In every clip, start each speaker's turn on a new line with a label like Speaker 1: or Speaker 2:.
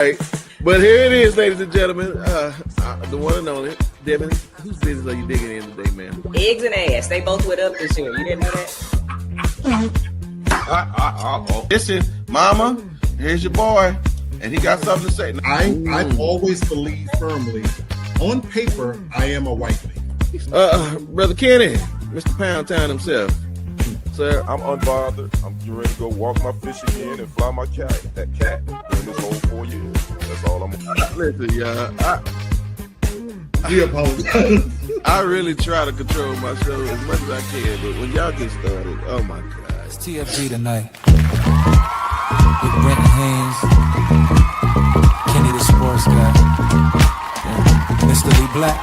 Speaker 1: Right. But here it is, ladies and gentlemen. The one and only Devin. Whose business are you digging in today, man?
Speaker 2: Eggs and ass. They both went up this year. You didn't know that?
Speaker 1: Listen, Mama, here's your boy, and he got something to say.
Speaker 3: I've always believed firmly, on paper, I am a white man.
Speaker 1: Brother Kenny, Mr. Pound Town himself. Sir,
Speaker 4: I'm unbothered. I'm getting ready to go walk my fish again and fly my cat. That cat during this whole 4 years. That's all I'm gonna do.
Speaker 1: Listen, y'all.
Speaker 3: We apologize.
Speaker 1: I really try to control my show as much as I can, but when y'all get started, oh my God.
Speaker 5: It's TFG Tonight. With Brent Haynes, Kenny the Sports Guy, Mr. Lee Black,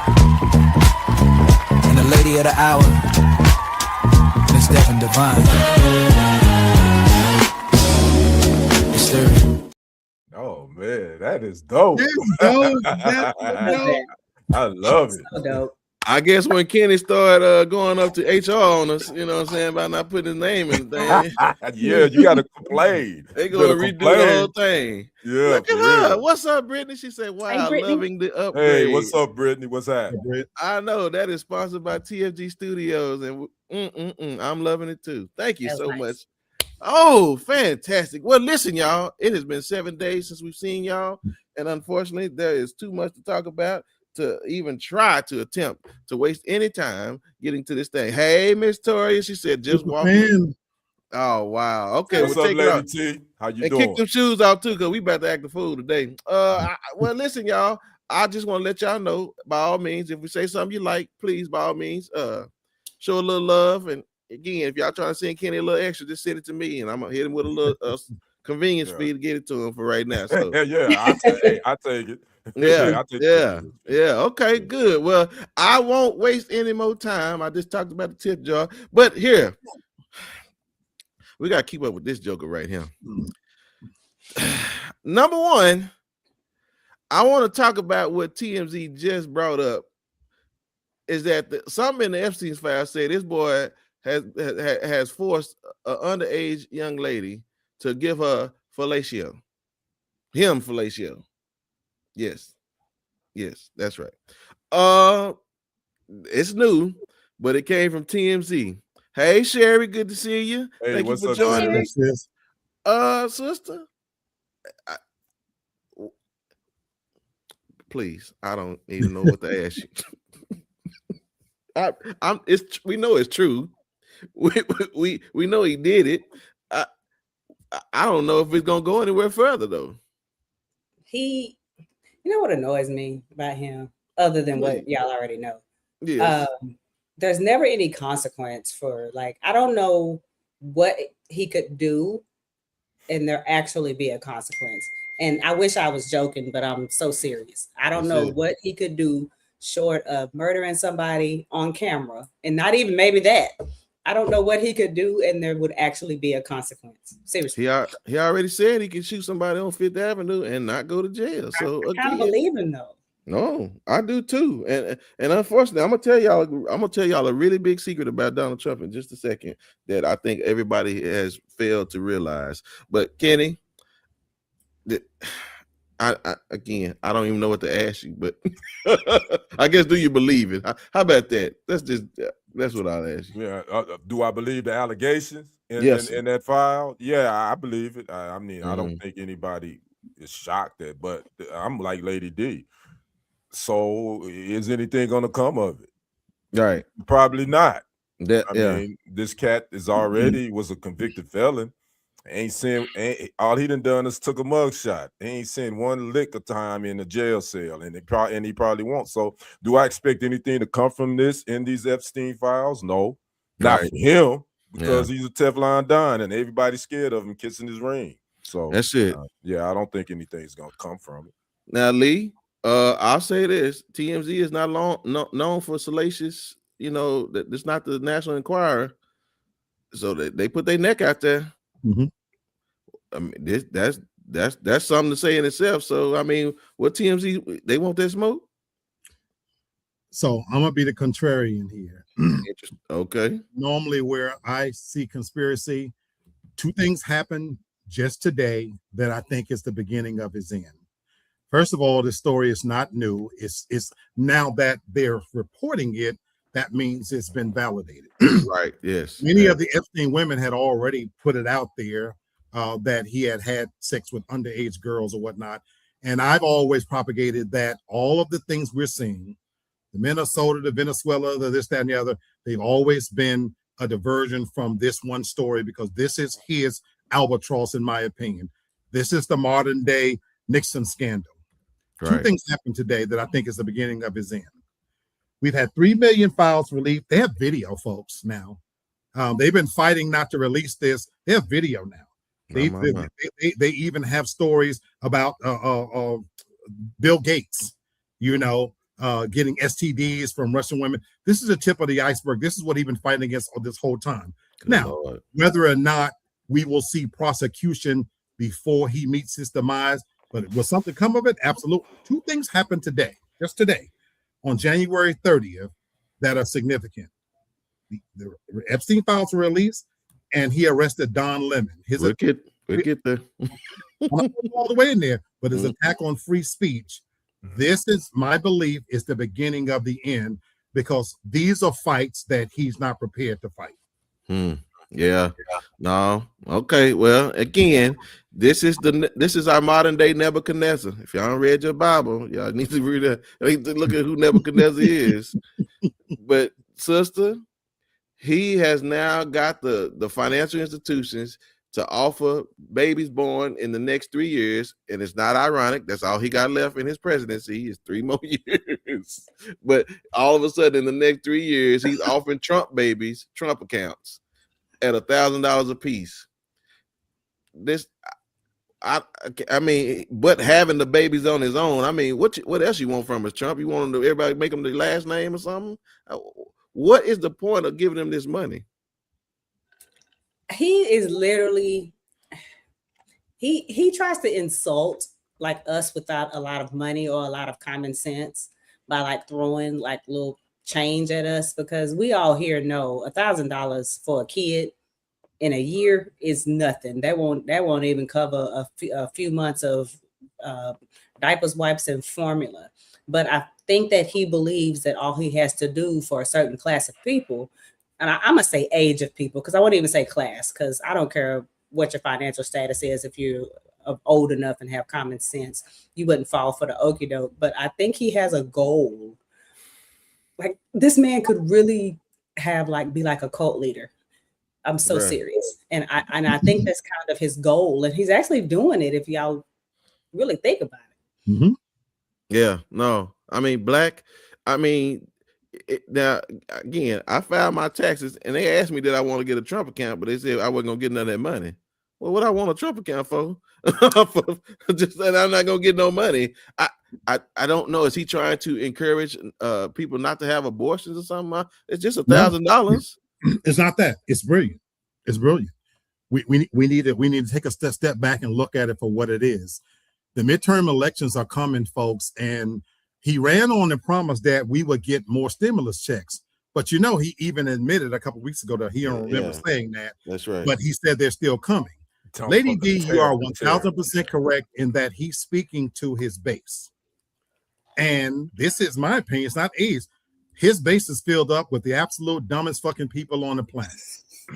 Speaker 5: and the Lady of the Hour, Miss Devin Divine. It's 30.
Speaker 4: Oh man, that is dope. I love it.
Speaker 2: So dope.
Speaker 1: I guess when Kenny started going up to HR on us, you know what I'm saying, about not putting his name in the thing.
Speaker 4: Yeah, you got to complain.
Speaker 1: They going to redo the whole thing.
Speaker 4: Yeah.
Speaker 1: Look at her. What's up, Brittany? She said, wow,
Speaker 2: Hey,
Speaker 1: loving the upgrade.
Speaker 4: Hey, what's up, Brittany? What's happening?
Speaker 1: I know that is sponsored by TFG Studios, and I'm loving it too. Thank you so much. Oh, fantastic. Well, listen, y'all, it has been 7 days since we've seen y'all, and unfortunately, there is too much to talk about to even try to attempt to waste any time getting to this thing. Hey, Miss Tori, she said, just walk in. Oh, wow. Okay,
Speaker 4: what's up, Lady T? How you doing?
Speaker 1: Kick them shoes out too, because we about to act the fool today. Well, listen, y'all, I just want to let y'all know, by all means, if we say something you like, please, by all means, show a little love. And again, if y'all trying to send Kenny a little extra, just send it to me, and I'm gonna hit him with a little convenience fee to get it to him for right now. So
Speaker 4: I take it.
Speaker 1: Yeah. Okay, good. Well, I won't waste any more time. I just talked about the tip jar, but here we gotta keep up with this joker right here. Number one, I want to talk about what TMZ just brought up. Is that something in the Epstein file said this boy has forced an underage young lady to give her fellatio. Yes, that's right. It's new, but it came from TMZ. Hey, Sherry, good to see you.
Speaker 4: Hey,
Speaker 1: Thank you
Speaker 4: what's
Speaker 1: for
Speaker 4: up,
Speaker 1: joining
Speaker 4: Sherry?
Speaker 1: us. Sister, please, I don't even know what to ask you. We know it's true. We know he did it. I don't know if it's gonna go anywhere further though.
Speaker 2: You know what annoys me about him, other than what y'all already know?
Speaker 1: Yes.
Speaker 2: There's never any consequence for, like, I don't know what he could do and there actually be a consequence. And I wish I was joking, but I'm so serious. I don't know what he could do short of murdering somebody on camera, and not even maybe that. I don't know what he could do and there would actually be a consequence. Seriously.
Speaker 1: He already said he can shoot somebody on Fifth Avenue and not go to jail. So
Speaker 2: I kind of believe him though.
Speaker 1: No, I do too. And unfortunately, I'm gonna tell y'all a really big secret about Donald Trump in just a second that I think everybody has failed to realize. But Kenny, I don't even know what to ask you, but I guess, do you believe it? How about that? That's what I'll ask you.
Speaker 4: Yeah. Do I believe the allegations in that file? Yeah, I believe it. I mean, I don't think anybody is shocked at, but I'm like Lady D. So is anything going to come of it?
Speaker 1: Right.
Speaker 4: Probably not.
Speaker 1: I
Speaker 4: mean, this cat was a convicted felon. All he done is took a mug shot. He ain't seen one lick of time in a jail cell, and he probably won't. So, do I expect anything to come from this in these Epstein files? No, not for him, because he's a Teflon Don, and everybody's scared of him kissing his ring. So
Speaker 1: that's it.
Speaker 4: I don't think anything's gonna come from it.
Speaker 1: Now, Lee, I'll say this: TMZ is not known for salacious. You know, it's not the National Enquirer, so they put their neck out there. I mean, that's something to say in itself. So, I mean, what TMZ, they want that smoke?
Speaker 3: So I'm gonna be the contrarian here.
Speaker 1: Okay.
Speaker 3: Normally, where I see conspiracy, two things happen just today that I think is the beginning of his end. First of all, this story is not new. It's now that they're reporting it, that means it's been validated.
Speaker 1: Right. Yes.
Speaker 3: Many of the Epstein women had already put it out there that he had sex with underage girls or whatnot. And I've always propagated that all of the things we're seeing, the Minnesota, the Venezuela, the this, that, and the other, they've always been a diversion from this one story, because this is his albatross, in my opinion. This is the modern day Nixon scandal.
Speaker 1: Right.
Speaker 3: Two things happened today that I think is the beginning of his end. We've had 3 million files released. They have video, folks, now. They've been fighting not to release this. They have video now. They even have stories about Bill Gates, getting STDs from Russian women. This is the tip of the iceberg. This is what he's been fighting against all this whole time.
Speaker 1: Good
Speaker 3: now,
Speaker 1: Lord.
Speaker 3: Whether or not we will see prosecution before he meets his demise, but will something come of it? Absolutely. Two things happened today, just today, on January 30th, that are significant. The Epstein files were released, and he arrested Don Lemon.
Speaker 1: We'll get there.
Speaker 3: All the way in there, but his attack on free speech. This is my belief is the beginning of the end, because these are fights that he's not prepared to fight.
Speaker 1: Yeah. No. Okay. Well, again, this is our modern day Nebuchadnezzar. If y'all don't read your Bible, y'all need to read it. Need to look at who Nebuchadnezzar is. But sister, he has now got the financial institutions to offer babies born in the next 3 years, and it's not ironic. That's all he got left in his presidency is 3 more years. But all of a sudden, in the next 3 years, he's offering Trump babies, Trump accounts, at $1,000 a piece. I mean, but having the babies on his own. I mean, what else you want from us, Trump? You want him to everybody make them their last name or something? What is the point of giving him this money?
Speaker 2: He is literally he tries to insult like us without a lot of money or a lot of common sense by like throwing like little change at us, because we all here know $1,000 for a kid in a year is nothing. That won't even cover a few months of diapers, wipes, and formula. But I think that he believes that all he has to do for a certain class of people, and I'm gonna say age of people, because I won't even say class, because I don't care what your financial status is. If you're old enough and have common sense, you wouldn't fall for the okie doke. But I think he has a goal. Like, this man could really be like a cult leader. I'm so serious. And I think that's kind of his goal. And he's actually doing it if y'all really think about it.
Speaker 3: Mm-hmm.
Speaker 1: Yeah, no. I mean, Black, now, again, I filed my taxes and they asked me did I want to get a Trump account, but they said I wasn't going to get none of that money. Well, what I want a Trump account for? Just that I'm not going to get no money. I don't know. Is he trying to encourage people not to have abortions or something? It's just $1,000.
Speaker 3: It's not that. It's brilliant. It's brilliant. We need to take a step back and look at it for what it is. The midterm elections are coming, folks, and he ran on the promise that we would get more stimulus checks. But he even admitted a couple of weeks ago that he don't remember saying that.
Speaker 1: That's right.
Speaker 3: But he said they're still coming. Lady D, you are 1,000% correct in that he's speaking to his base. And this is my opinion. It's not age. His base is filled up with the absolute dumbest fucking people on the planet.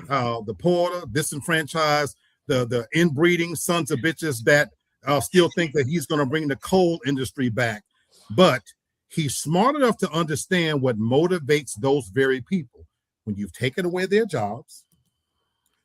Speaker 3: The poor, disenfranchised, the inbreeding sons of bitches that still think that he's going to bring the coal industry back. But he's smart enough to understand what motivates those very people. When you've taken away their jobs,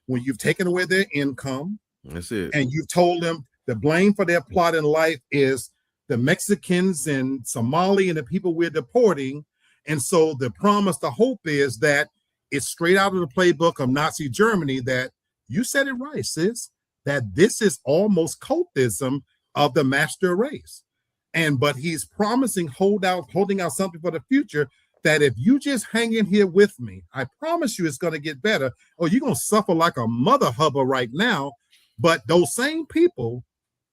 Speaker 3: when you've taken away their income,
Speaker 1: that's it. And
Speaker 3: you've told them the blame for their plot in life is the Mexicans and Somali and the people we're deporting. And so the promise, the hope is that it's straight out of the playbook of Nazi Germany that you said it right, sis, that this is almost cultism of the master race. But he's promising holding out something for the future that if you just hang in here with me, I promise you it's going to get better. Or you're going to suffer like a mother hubba right now. But those same people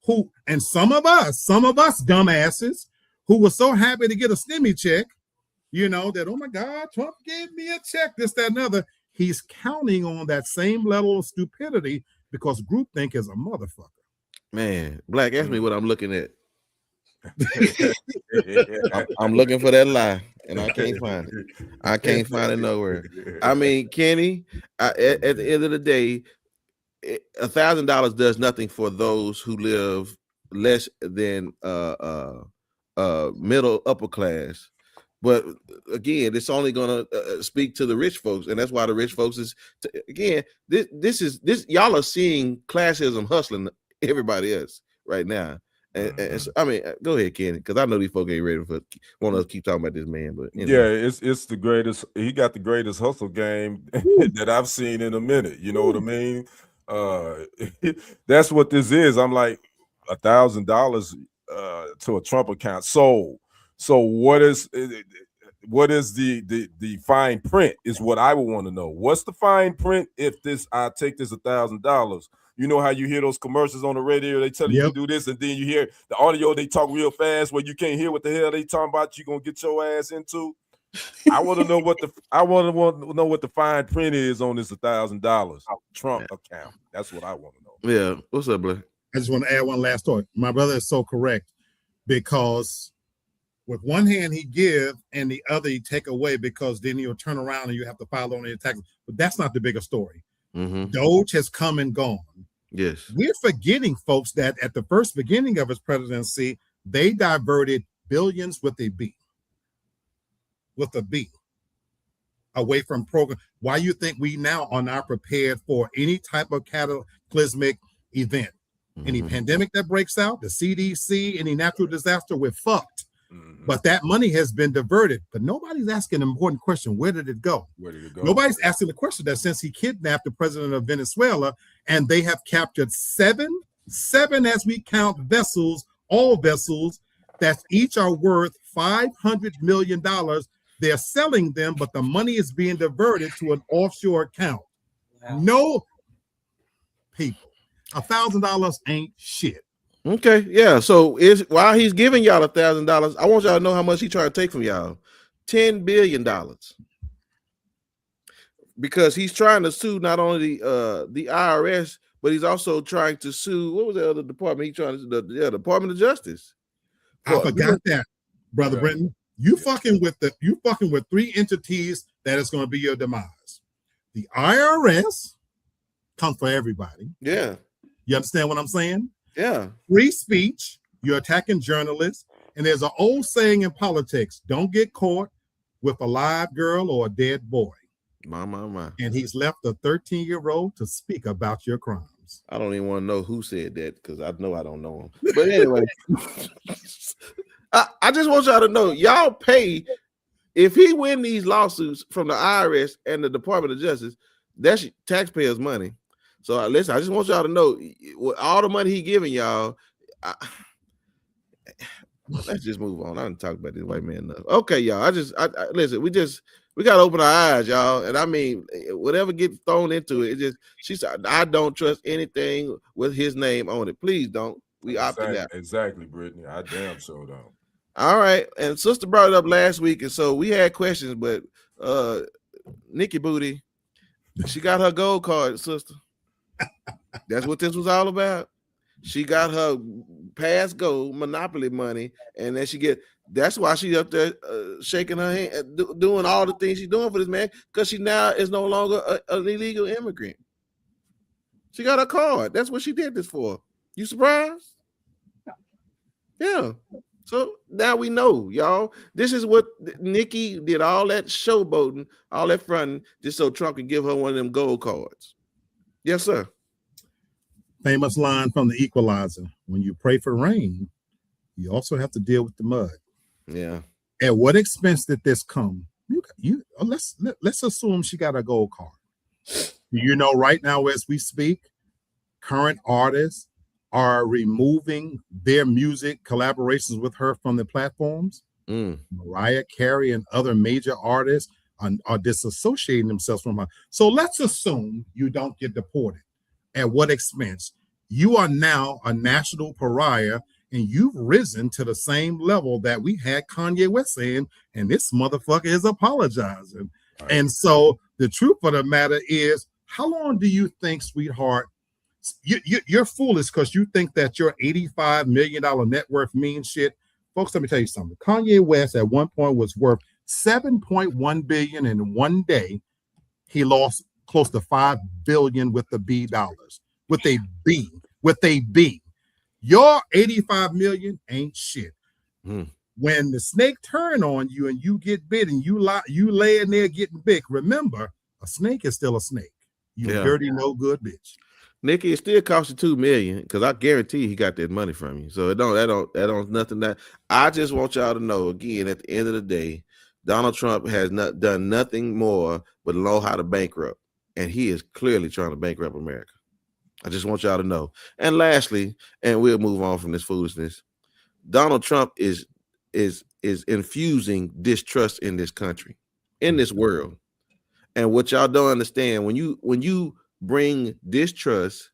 Speaker 3: who, and some of us dumbasses who were so happy to get a stimmy check, that, oh my God, Trump gave me a check, this, that, and other. He's counting on that same level of stupidity because groupthink is a motherfucker.
Speaker 1: Man, Black, ask me what I'm looking at. I'm looking for that lie, and I can't find it. I can't find it nowhere. I mean, Kenny, at the end of the day, $1,000 does nothing for those who live less than middle upper class. But again, it's only going to speak to the rich folks, and that's why the rich folks is again. This y'all are seeing classism hustling everybody else right now. And so, I mean, go ahead, Kenny, because I know these folks ain't ready for want us to keep talking about this man. But anyway.
Speaker 4: Yeah, it's the greatest. He got the greatest hustle game that I've seen in a minute. You know what I mean? That's what this is. I'm like $1,000 to a Trump account. So what is the fine print is what I would want to know. What's the fine print if I take this $1,000? You know how you hear those commercials on the radio, they tell you to do this, and then you hear the audio, they talk real fast where you can't hear what the hell they talking about, you're gonna get your ass into. I want to know what the fine print is on this $1,000 Trump account. That's what I want to know.
Speaker 1: Yeah. What's up, Blair?
Speaker 3: I just want to add one last thought. My brother is so correct, because with one hand he give and the other he take away, because then he'll turn around and you have to file on your taxes. But that's not the bigger story.
Speaker 1: Mm-hmm.
Speaker 3: Doge has come and gone.
Speaker 1: Yes.
Speaker 3: We're forgetting, folks, that at the first beginning of his presidency, they diverted billions with a B. Away from program. Why you think we now are not prepared for any type of cataclysmic event? Mm-hmm. Any pandemic that breaks out, the CDC, any natural disaster, we're fucked. Mm-hmm. But that money has been diverted. But nobody's asking an important question. Where did it go? Nobody's asking the question that since he kidnapped the president of Venezuela, and they have captured seven as we count vessels, all vessels, that each are worth $500 million. They're selling them, but the money is being diverted to an offshore account. Wow. No, people, $1,000 ain't shit.
Speaker 1: Okay, yeah. So while he's giving y'all $1,000, I want y'all to know how much he trying to take from y'all. $10 billion. Because he's trying to sue not only the IRS, but he's also trying to sue, what was the other department? He's trying to the Department of Justice.
Speaker 3: I forgot that, Brother Brenton. You fucking with three entities that is going to be your demise. The IRS comes for everybody.
Speaker 1: Yeah.
Speaker 3: You understand what I'm saying?
Speaker 1: Yeah.
Speaker 3: Free speech, you're attacking journalists. And there's an old saying in politics, don't get caught with a live girl or a dead boy.
Speaker 1: My.
Speaker 3: And he's left a 13-year-old to speak about your crimes.
Speaker 1: I don't even want to know who said that, because I know I don't know him. But anyway, I just want y'all to know, y'all pay, if he win these lawsuits from the IRS and the Department of Justice, that's taxpayers' money. So listen, I just want y'all to know, with all the money he giving y'all, let's just move on. I didn't talk about this white man enough. Okay, y'all. I listen. We gotta open our eyes, y'all. And I mean, whatever gets thrown into it, she said, I don't trust anything with his name on it. Please don't. We opted out.
Speaker 4: Exactly, Brittany. I damn sure don't.
Speaker 1: All right. And sister brought it up last week, and so we had questions, but Nicki Booty, she got her gold card, sister. That's what this was all about. She got her past gold Monopoly money, and then that's why she up there shaking her hand, doing all the things she's doing for this man, because she now is no longer an illegal immigrant. She got a card. That's what she did this for. You surprised? Yeah. So now we know, y'all. This is what Nicki did, all that showboating, all that fronting, just so Trump can give her one of them gold cards. Yes, sir.
Speaker 3: Famous line from The Equalizer: when you pray for rain, you also have to deal with the mud.
Speaker 1: Yeah.
Speaker 3: At what expense did this come? Let's assume she got a gold card. You know, right now as we speak, current artists are removing their music collaborations with her from the platforms. Mariah Carey and other major artists are disassociating themselves from her. So let's assume you don't get deported. At what expense? You are now a national pariah, and you've risen to the same level that we had Kanye West saying, and this motherfucker is apologizing. Right. And so the truth of the matter is, how long do you think, sweetheart, you're foolish because you think that your $85 million net worth means shit. Folks, let me tell you something. Kanye West at one point was worth $7.1 billion in one day. He lost close to $5 billion with the B dollars. With a B. Your 85 million ain't shit. When the snake turn on you and you get bit and you lay in there getting big, remember, a snake is still a snake. You dirty, no good bitch.
Speaker 1: Nicki, it still cost you $2 million because I guarantee he got that money from you. So that don't nothing that I just want y'all to know again. At the end of the day, Donald Trump has not done nothing more but know how to bankrupt, and he is clearly trying to bankrupt America. I just want y'all to know. And lastly, and we'll move on from this foolishness. Donald Trump is infusing distrust in this country, in this world. And what y'all don't understand, when you bring distrust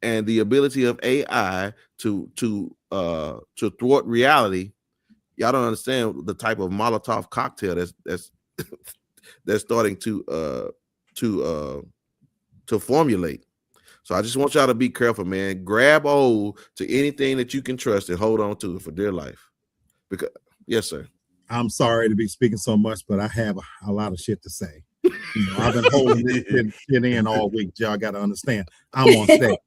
Speaker 1: and the ability of AI to thwart reality, y'all don't understand the type of Molotov cocktail that's that's starting to formulate. So I just want y'all to be careful, man. Grab hold to anything that you can trust and hold on to it for dear life. Because yes, sir.
Speaker 3: I'm sorry to be speaking so much, but I have a lot of shit to say. I've been holding this shit in all week. Y'all got to understand. I'm on stage.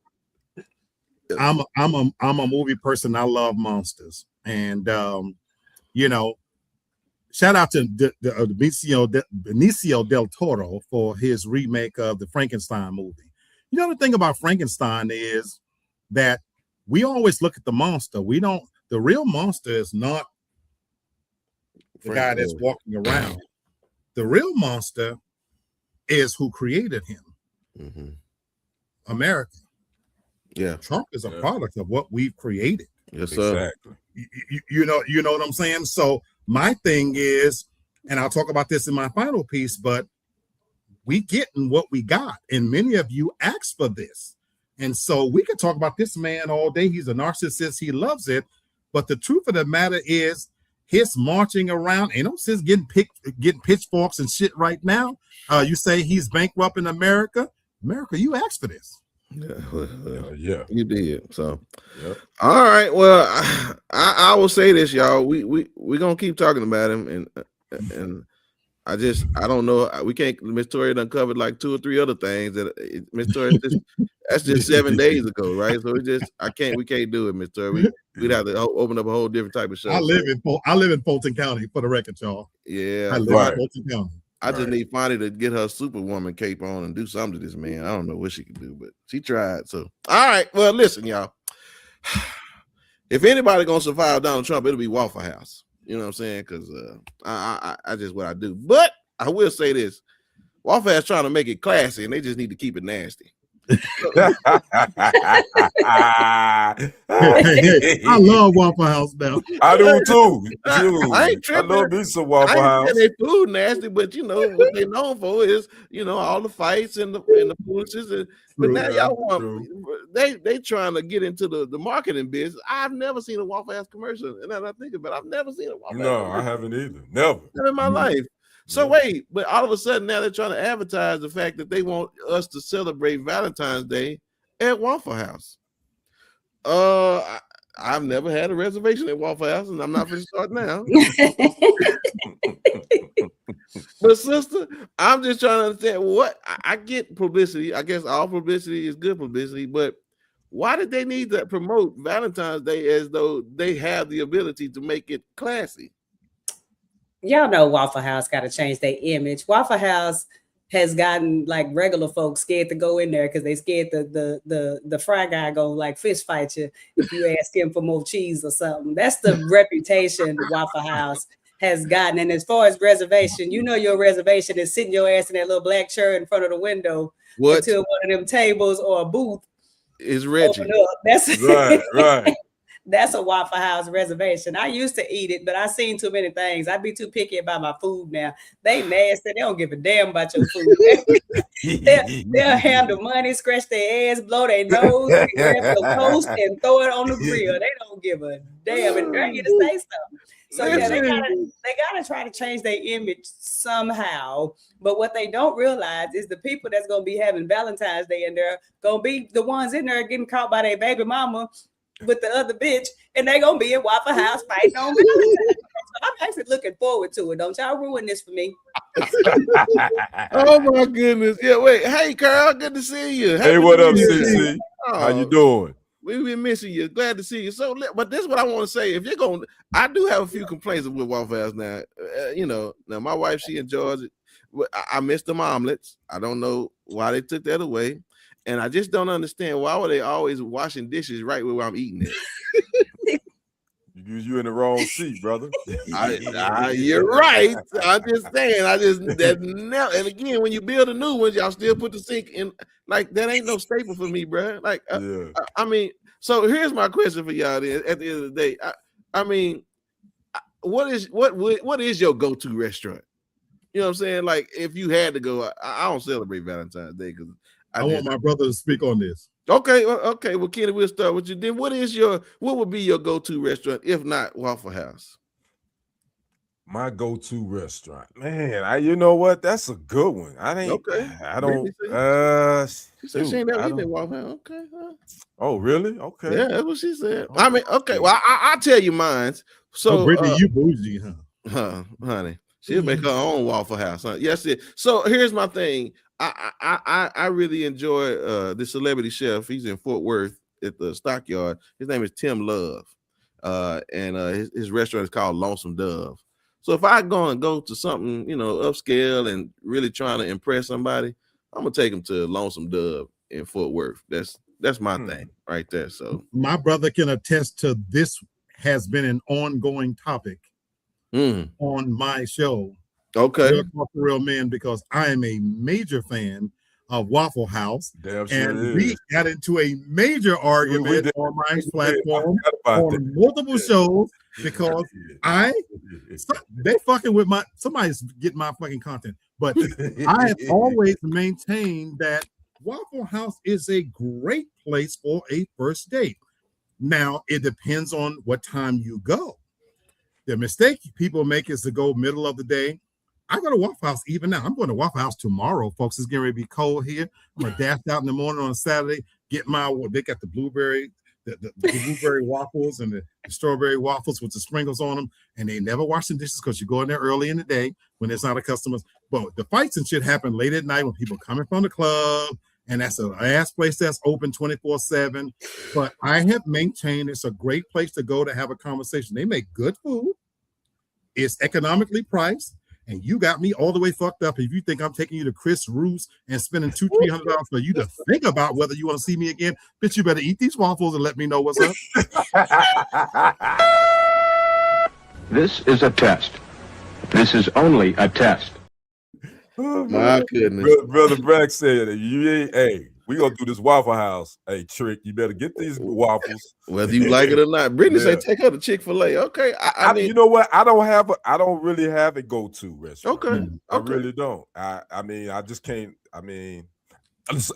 Speaker 3: I'm a movie person. I love monsters, and shout out to Benicio del Toro for his remake of the Frankenstein movie. You know, the thing about Frankenstein is that we always look at the monster. We don't. The real monster is not the guy that's walking around. The real monster is who created him. America.
Speaker 1: Yeah.
Speaker 3: Trump is a product of what we've created.
Speaker 1: Yes, sir.
Speaker 4: Exactly.
Speaker 3: You know what I'm saying? So my thing is, and I'll talk about this in my final piece, but we getting what we got. And many of you asked for this. And so we could talk about this man all day. He's a narcissist. He loves it. But the truth of the matter is his marching around, ain't no sense getting pitchforks and shit right now. You say he's bankrupting America. America, you asked for this.
Speaker 1: Yeah, you did. So, all right. Well, I will say this, y'all. We're gonna keep talking about him, and I don't know. We can't. Miss Tori done covered like 2 or 3 other things that Miss Tori that's just 7 days ago, right? So we can't do it, Miss Tori. We'd have to open up a whole different type of show.
Speaker 3: I live in Fulton County, for the record, y'all.
Speaker 1: Yeah,
Speaker 3: I live in Fulton County.
Speaker 1: I just need Fonnie to get her Superwoman cape on and do something to this man. I don't know what she can do, but she tried. So, all right. Well, listen, y'all. If anybody gonna survive Donald Trump, it'll be Waffle House. You know what I'm saying? Because I just what I do. But I will say this: Waffle House trying to make it classy, and they just need to keep it nasty.
Speaker 3: I love Waffle House now.
Speaker 4: I do too.
Speaker 1: I ain't tripping.
Speaker 4: I love me some Waffle House.
Speaker 1: Their food nasty, but you know what they're known for is all the fights and the foolishness. But now y'all want they trying to get into the marketing business. I've never seen a Waffle House commercial, and I think about I've never seen a Waffle House.
Speaker 4: No, I haven't either. Never
Speaker 1: in my life. So wait, but all of a sudden now they're trying to advertise the fact that they want us to celebrate Valentine's Day at Waffle House. I've never had a reservation at Waffle House, and I'm not going to start now. But sister, I'm just trying to understand what I get publicity. I guess all publicity is good publicity, but why did they need to promote Valentine's Day as though they have the ability to make it classy?
Speaker 2: Y'all know Waffle House got to change their image. Waffle House has gotten like regular folks scared to go in there because they scared the fry guy go like fist fight you if you ask him for more cheese or something. That's the reputation the Waffle House has gotten. And as far as reservation, your reservation is sitting your ass in that little black chair in front of the window until one of them tables or a booth
Speaker 1: is Reggie.
Speaker 2: That's
Speaker 4: right.
Speaker 2: That's a Waffle House reservation. I used to eat it, but I seen too many things. I'd be too picky about my food now. They nasty. They don't give a damn about your food. They'll handle money, scratch their ass, blow their nose, grab the toast and throw it on the grill. They don't give a damn and dare you to say something. So yeah, they gotta try to change their image somehow. But what they don't realize is the people that's gonna be having Valentine's Day in there gonna be the ones in there getting caught by their baby mama with the other bitch, and they gonna be in Waffle House fighting on Valentine's. So I'm actually looking forward to it. Don't y'all ruin this for me.
Speaker 1: Oh my goodness. Yeah, wait. Hey, Carl, good to see you.
Speaker 4: Hey, what up, CC? How you doing?
Speaker 1: We've been missing you. Glad to see you. So, but this is what I want to say. If you're going, I do have a few complaints with Waffle House now. Now my wife, she enjoys it. I miss them omelets. I don't know why they took that away. And I just don't understand why were they always washing dishes right where I'm eating it.
Speaker 4: You in the wrong seat, brother.
Speaker 1: You're right. I'm just saying. And again, when you build a new one, y'all still put the sink in. Like that ain't no staple for me, bro. Like, I mean, so here's my question for y'all. Then, at the end of the day, I mean, what is your go-to restaurant? You know what I'm saying? Like, if you had to go, I don't celebrate Valentine's Day because
Speaker 3: I want my brother to speak on this.
Speaker 1: Okay. Well, Kenny, we'll start with you. Then, what would be your go-to restaurant if not Waffle House?
Speaker 4: My go-to restaurant, man. You know what? That's a good one. I don't.
Speaker 1: She said she ain't never eaten at Waffle House. Okay.
Speaker 4: Oh, really? Okay.
Speaker 1: Yeah, that's what she said. I mean, okay. Well, I'll tell you mine. So,
Speaker 3: Brittany, you bougie,
Speaker 1: huh? Honey, she'll make her own Waffle House. Huh? Yes. So here's my thing. I really enjoy the celebrity chef. He's in Fort Worth at the Stockyard. His name is Tim Love, and his restaurant is called Lonesome Dove. So if I go to something, upscale and really trying to impress somebody, I'm gonna take him to Lonesome Dove in Fort Worth. That's my thing right there. So
Speaker 3: my brother can attest to this. Has been an ongoing topic on my show.
Speaker 1: Okay,
Speaker 3: Real men, because I am a major fan of Waffle House, and we got into a major argument on my platform on multiple shows because they fucking with somebody's getting my fucking content, but I have always maintained that Waffle House is a great place for a first date. Now it depends on what time you go. The mistake people make is to go middle of the day. I go to Waffle House even now. I'm going to Waffle House tomorrow, folks. It's getting ready to be cold here. I'm gonna dash out in the morning on a Saturday, get they got the blueberry waffles and the strawberry waffles with the sprinkles on them, and they never wash the dishes because you go in there early in the day when there's not a customer. But the fights and shit happen late at night when people coming from the club, and that's a ass place that's open 24/7. But I have maintained it's a great place to go to have a conversation. They make good food. It's economically priced. And you got me all the way fucked up if you think I'm taking you to Chris Roos and spending $200-300 for you to think about whether you want to see me again. Bitch, you better eat these waffles and let me know what's up.
Speaker 6: This is a test. This is only a test.
Speaker 1: Oh, my goodness.
Speaker 4: Brother Brack said, we gonna do this Waffle House. Hey, Trick, you better get these waffles.
Speaker 1: Whether you like it or not. Brittany say take her to Chick-fil-A. Okay. I mean,
Speaker 4: you know what? I don't really have a go-to restaurant.
Speaker 1: Okay.
Speaker 4: I really don't. I mean, I just can't. I mean,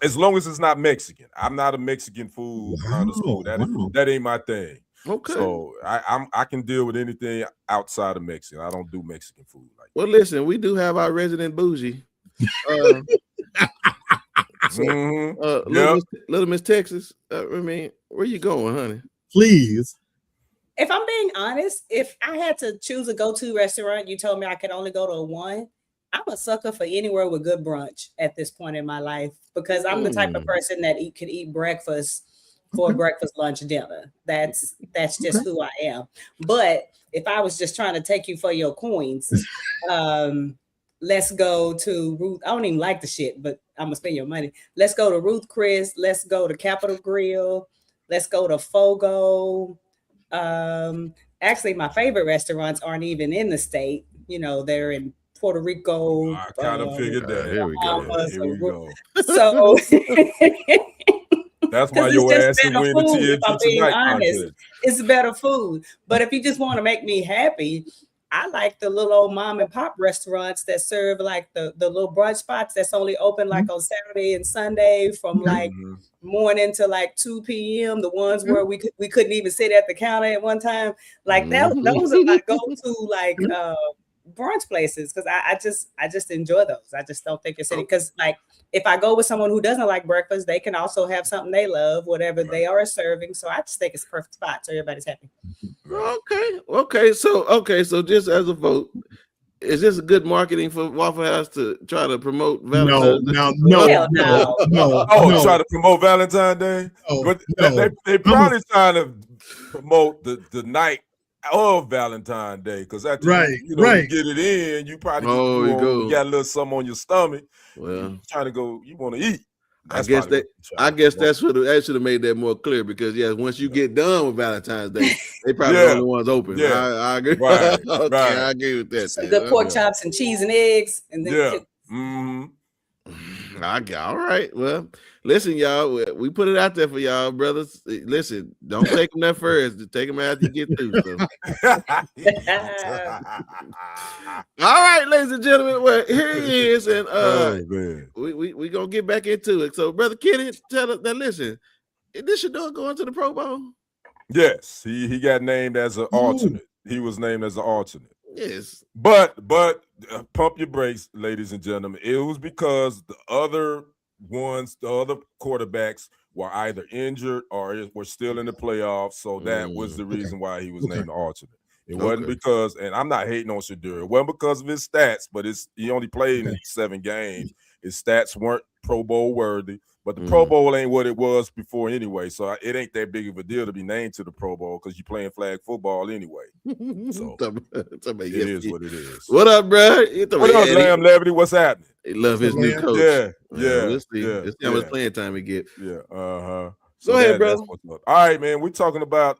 Speaker 4: as long as it's not Mexican. I'm not a Mexican food kind of school. That ain't my thing.
Speaker 1: Okay.
Speaker 4: So I can deal with anything outside of Mexican. I don't do Mexican food like that.
Speaker 1: Well, listen, we do have our resident bougie. Little Miss Texas. I mean, where you going, honey?
Speaker 3: Please.
Speaker 2: If I'm being honest, if I had to choose a go-to restaurant, you told me I could only go to one. I'm a sucker for anywhere with good brunch at this point in my life because I'm the type of person that could eat breakfast for breakfast, lunch, dinner. That's just who I am. But if I was just trying to take you for your coins, let's go to Ruth. I don't even like the shit, but I'm gonna spend your money. Let's go to Ruth Chris. Let's go to Capitol Grill. Let's go to Fogo. Actually, my favorite restaurants aren't even in the state. They're in Puerto Rico.
Speaker 4: I kind of figured that. Here we go.
Speaker 2: So
Speaker 4: that's why your ass is winning the TFG Tonight.
Speaker 2: It's better food. But if you just want to make me happy, I like the little old mom and pop restaurants that serve like the little brunch spots that's only open like on Saturday and Sunday from like morning to like 2 p.m. The ones where we couldn't even sit at the counter at one time. Like that, those are my go-to like brunch places because I just enjoy those. I just don't think it's any because like if I go with someone who doesn't like breakfast, they can also have something they love, whatever they are serving. So I just think it's a perfect spot so everybody's happy.
Speaker 1: Okay. So just as a vote, is this a good marketing for Waffle House to try to promote Valentine's Day?
Speaker 2: No.
Speaker 4: Try to promote Valentine's Day? But they probably trying to promote the night of Valentine's Day because after you get it in, you probably you got a little something on your stomach. Well, trying to go, you want to eat.
Speaker 1: I guess that's what I should have made that more clear because once you get done with Valentine's Day, they probably the only ones open. Yeah, I agree.
Speaker 4: Right.
Speaker 1: I agree with that.
Speaker 2: Some good pork chops and cheese and eggs, and then
Speaker 1: all right. Well, listen, y'all. We put it out there for y'all, brothers. Listen, don't take them there first. Take them after you get through. So. All right, ladies and gentlemen. Well, here he is, and we gonna get back into it. So, brother Kenny, tell us that. Listen, is this your dog going to the Pro Bowl?
Speaker 4: Yes, he got named as an alternate. He was named as an alternate.
Speaker 1: Yes,
Speaker 4: but pump your brakes, ladies and gentlemen. It was because the other quarterbacks were either injured or were still in the playoffs. So that was the reason why he was named the alternate. It wasn't because, and I'm not hating on Shadur. It wasn't because of his stats, but he only played in 7 games. His stats weren't Pro Bowl worthy. But the Pro Bowl ain't what it was before anyway, so it ain't that big of a deal to be named to the Pro Bowl because you're playing flag football anyway. So it is what it is.
Speaker 1: What up, bro?
Speaker 4: What up, Lamb Levity? What's happening?
Speaker 1: He love his new coach.
Speaker 4: Yeah.
Speaker 1: Let's see how much playing time he get.
Speaker 4: Yeah. So
Speaker 1: go ahead, bro.
Speaker 4: All right, man. We're talking about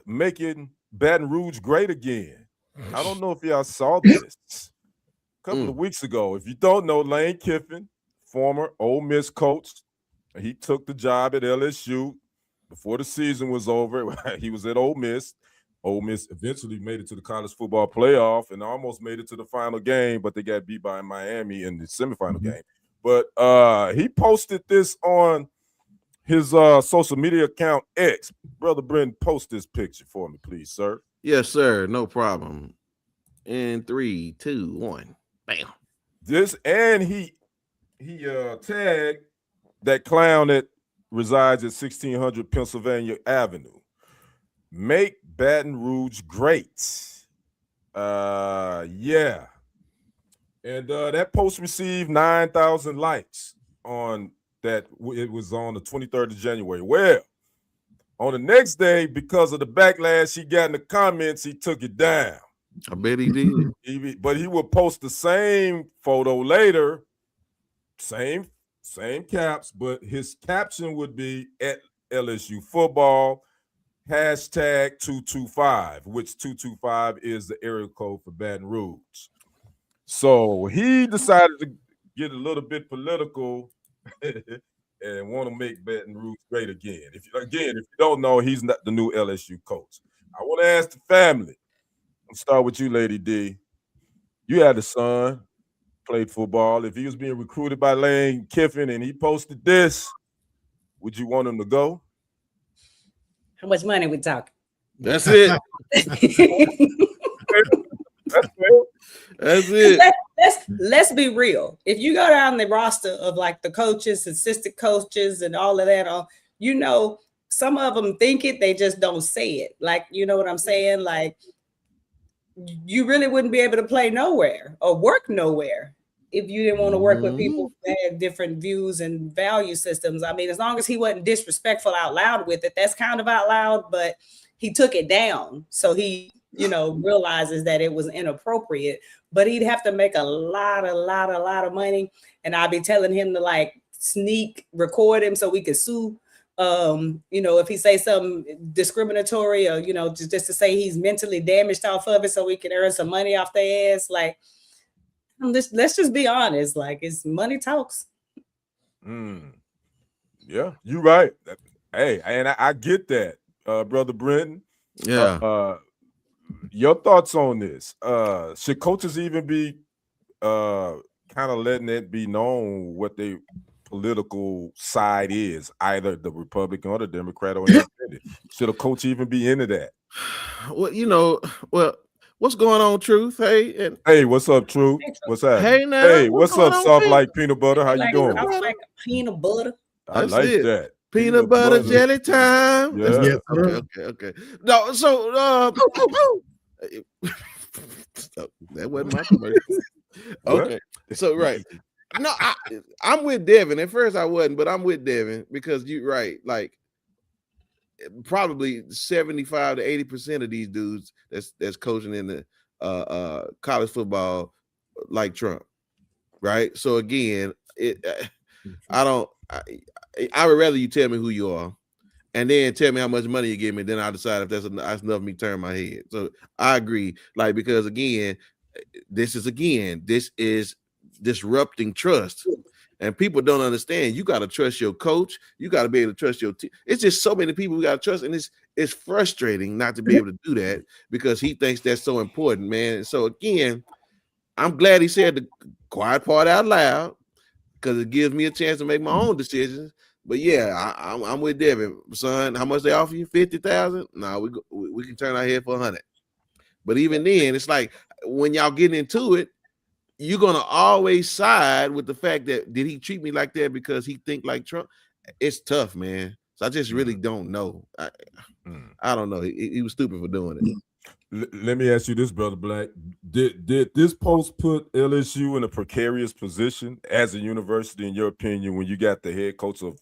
Speaker 4: making Baton Rouge great again. I don't know if y'all saw this a couple of weeks ago. If you don't know, Lane Kiffin, former Ole Miss coach, he took the job at LSU before the season was over. He was at Ole Miss. Ole Miss eventually made it to the college football playoff and almost made it to the final game, but they got beat by Miami in the semifinal game. But he posted this on his social media account X. Brother Brendan, post this picture for me, please, sir.
Speaker 1: Yes, sir. No problem. In 3, 2, 1. Bam.
Speaker 4: This, and he tagged that clown that resides at 1600 Pennsylvania Avenue. Make Baton Rouge great. Yeah. And that post received 9,000 likes on that. It was on the 23rd of January. Well, on the next day, because of the backlash he got in the comments, he took it down.
Speaker 1: I bet he did.
Speaker 4: But he will post the same photo later, same caps, but his caption would be at LSU football, #225, which 225 is the area code for Baton Rouge. So he decided to get a little bit political and want to make Baton Rouge great again. If you don't know, he's not the new LSU coach. I want to ask the family. I'll start with you, Lady D. You had a son, played football. If he was being recruited by Lane Kiffin and he posted this, would you want him to go?
Speaker 2: How much money we talking?
Speaker 1: That's it. That's it.
Speaker 2: Let's be real. If you go down the roster of like the coaches, assistant coaches, and all of that, some of them think it, they just don't say it. Like, you know what I'm saying? Like, you really wouldn't be able to play nowhere or work nowhere if you didn't want to work with people who had different views and value systems. I mean, as long as he wasn't disrespectful out loud with it, that's kind of out loud, but he took it down. So he, realizes that it was inappropriate, but he'd have to make a lot of money. And I'd be telling him to like sneak record him so we could sue. If he say something discriminatory or, just to say he's mentally damaged off of it so we can earn some money off their ass. Like, let's just be honest. Like, it's money talks.
Speaker 4: Yeah, you're right. Hey, and I get that, Brother Brenton.
Speaker 1: Yeah.
Speaker 4: Your thoughts on this? Should coaches even be kind of letting it be known what they political side is, either the Republican or the Democrat or independent? Should a coach even be into that?
Speaker 1: Well, what What's going on, Truth? Hey, and
Speaker 4: Hey, what's up, Truth? What's happening?
Speaker 1: hey now,
Speaker 4: Hey, what's
Speaker 1: going
Speaker 4: up,
Speaker 1: on,
Speaker 4: soft
Speaker 1: Pete?
Speaker 4: like peanut butter? How you doing?
Speaker 2: I like peanut butter.
Speaker 4: I
Speaker 1: That's
Speaker 4: like
Speaker 1: it.
Speaker 4: that.
Speaker 1: Peanut butter jelly time.
Speaker 4: Yeah.
Speaker 3: Yes,
Speaker 1: Okay, okay. No, so that wasn't my commercial. Okay, so right. No, I'm with Devin. At first I wasn't, but I'm with Devin because you're right. Like probably 75 to 80% of these dudes that's coaching in the college football like Trump, right? So again, I would rather you tell me who you are and then tell me how much money you give me, then I'll decide if that's enough for me to turn my head. So I agree, like, because again, this is disrupting trust. And people don't understand. You got to trust your coach. You got to be able to trust your team. It's just so many people we got to trust, and it's frustrating not to be able to do that because he thinks that's so important, man. So again, I'm glad he said the quiet part out loud because it gives me a chance to make my own decisions. But yeah, I'm with Devin, son. How much they offer you? 50,000? No, we can turn our head for 100. But even then, it's like when y'all get into it, you're gonna always side with the fact that did he treat me like that because he think like Trump? It's tough, man. So I just really don't know. I don't know. He was stupid for doing it.
Speaker 4: Let me ask you this, Brother Black. Did this post put LSU in a precarious position as a university, in your opinion, when you got the head coach of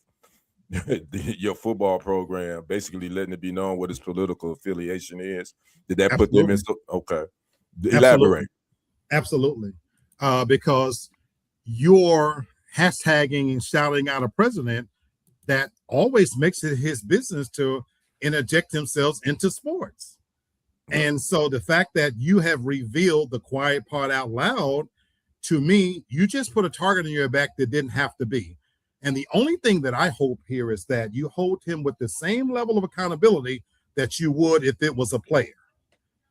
Speaker 4: your football program basically letting it be known what his political affiliation is? Did that put them in? Okay, elaborate.
Speaker 3: Absolutely. Because you're hashtagging and shouting out a president that always makes it his business to interject themselves into sports. And so the fact that you have revealed the quiet part out loud, to me, you just put a target on your back that didn't have to be. And the only thing that I hope here is that you hold him with the same level of accountability that you would if it was a player.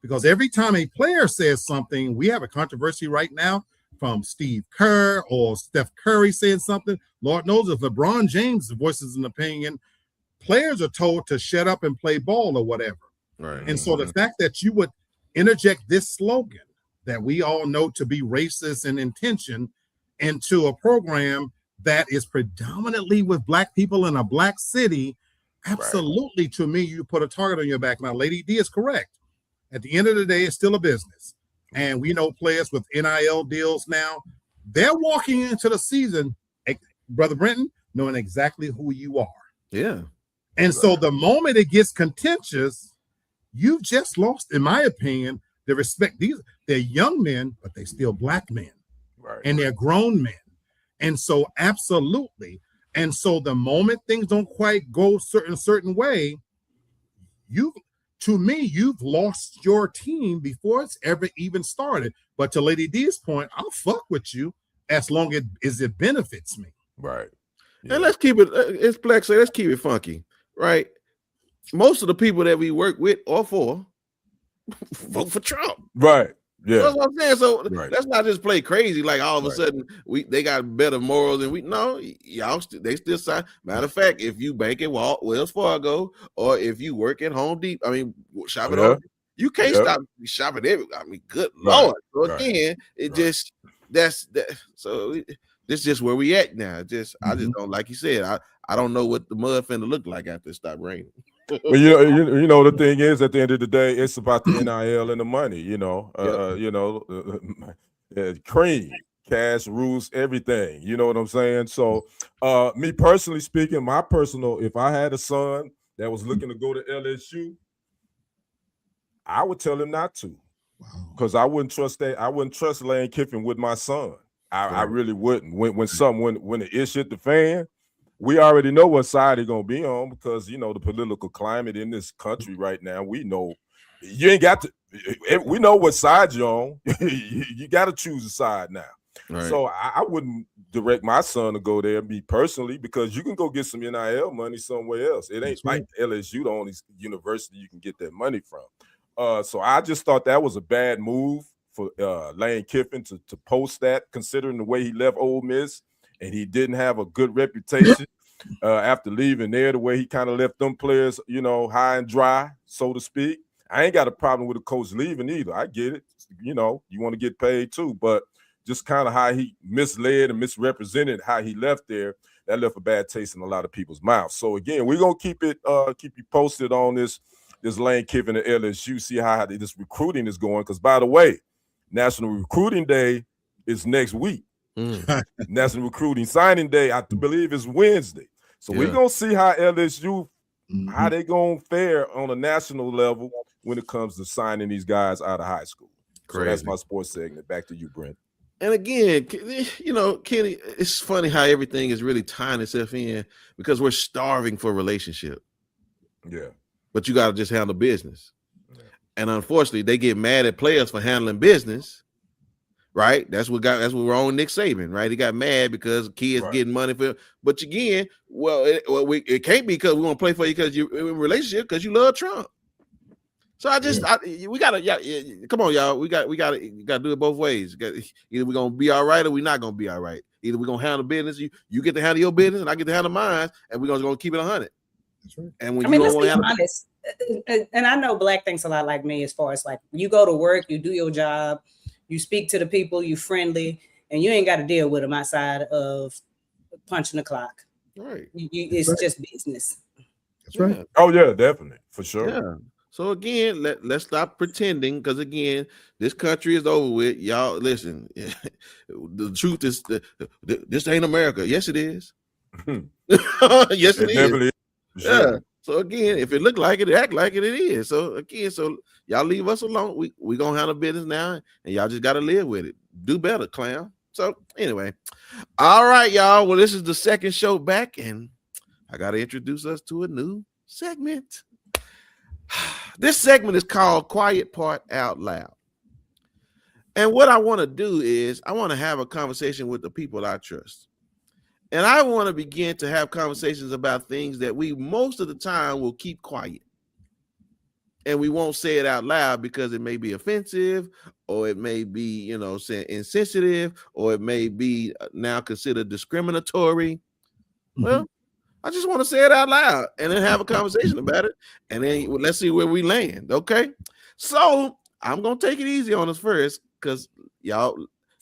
Speaker 3: Because every time a player says something, we have a controversy right now from Steve Kerr or Steph Curry saying something. Lord knows if LeBron James voices an opinion, players are told to shut up and play ball or whatever.
Speaker 1: Right.
Speaker 3: And so the fact that you would interject this slogan that we all know to be racist in intention into a program that is predominantly with Black people in a Black city, absolutely, to me, you put a target on your back. Now, Lady D is correct. At the end of the day, it's still a business. And we know players with NIL deals now, they're walking into the season, Brother Brenton, knowing exactly who you are.
Speaker 1: Yeah.
Speaker 3: And so the moment it gets contentious, you've just lost, in my opinion, the respect. They're young men, but they're still Black men.
Speaker 4: Right.
Speaker 3: And they're grown men. And so absolutely. And so the moment things don't quite go certain way, to me, you've lost your team before it's ever even started. But to Lady D's point, I'll fuck with you as long as it benefits me.
Speaker 4: Right.
Speaker 1: Yeah. And let's keep it, it's Black, so let's keep it funky, right? Most of the people that we work with or for vote for Trump.
Speaker 4: Right. Yeah.
Speaker 1: That's what I'm saying. So let's not just play crazy like all of a sudden they got better morals than they still sign. Matter of fact, if you bank at Wells Fargo or if you work at Home Depot, shop at Home Depot, you can't stop shopping everywhere. Good Lord. So again, that's so this is just where we at now. I just don't, like you said, I don't know what the mud finna look like after it stopped raining.
Speaker 4: Well, you know, the thing is, at the end of the day, it's about the NIL and the money. Cream, cash rules everything. You know what I'm saying? So, me personally speaking, if I had a son that was looking to go to LSU, I would tell him not to, because I wouldn't trust that. I wouldn't trust Lane Kiffin with my son. I really wouldn't. When the issue hit the fan, we already know what side he's gonna be on, because the political climate in this country right now. We know you ain't got to. We know what side you're on. You got to choose a side now. Right. So I wouldn't direct my son to go there, me personally, because you can go get some NIL money somewhere else. It ain't like LSU the only university you can get that money from. So I just thought that was a bad move for Lane Kiffin to post that, considering the way he left Ole Miss. And he didn't have a good reputation after leaving there, the way he kind of left them players, high and dry, so to speak. I ain't got a problem with a coach leaving either. I get it. You know, you want to get paid too, but just kind of how he misled and misrepresented how he left there, that left a bad taste in a lot of people's mouths. So again, we're gonna keep you posted on this Lane Kiffin at LSU, see how this recruiting is going. Because by the way, National Recruiting Day is next week. National Recruiting Signing Day, I believe, is Wednesday. So we're gonna see how LSU, how they gonna fare on a national level when it comes to signing these guys out of high school. Crazy. So that's my sports segment. Back to you, Brent.
Speaker 1: And again, you know, Kenny, it's funny how everything is really tying itself in because we're starving for a relationship.
Speaker 4: Yeah.
Speaker 1: But you got to just handle business. Yeah. And unfortunately, they get mad at players for handling business, right? That's what we're on Nick Saban, right? He got mad because kids getting money for him. But again, it can't be because we want to play for you because you're in a relationship because you love Trump. So we gotta, come on, y'all. We gotta do it both ways. Either we're gonna be all right or we're not gonna be all right. Either we're gonna handle business. You get to handle your business and I get to handle mine, and we're gonna keep it 100.
Speaker 3: That's right.
Speaker 1: And when
Speaker 2: let's be honest. And I know Black thinks a lot like me as far as like you go to work, you do your job, you speak to the people, you friendly, and you ain't got to deal with them outside of punching the clock.
Speaker 1: Right.
Speaker 2: It's just business.
Speaker 3: That's right.
Speaker 1: Yeah.
Speaker 4: Oh yeah, definitely, for sure.
Speaker 1: Yeah. So again, let's stop pretending, because again, this country is over with. Y'all listen. The truth is, this ain't America. Yes, it is. Yes, it is. Yeah. So again, if it look like it, act like it is. So again, y'all leave us alone. We gonna handle business now, and y'all just gotta live with it. Do better, clown. So anyway, all right, y'all. Well, this is the second show back, and I gotta introduce us to a new segment. This segment is called Quiet Part Out Loud. And what I want to do is I want to have a conversation with the people I trust. And I want to begin to have conversations about things that we most of the time will keep quiet. And we won't say it out loud because it may be offensive, or it may be, insensitive, or it may be now considered discriminatory. Well, I just want to say it out loud and then have a conversation about it. And then let's see where we land. Okay. So I'm going to take it easy on us first, because y'all,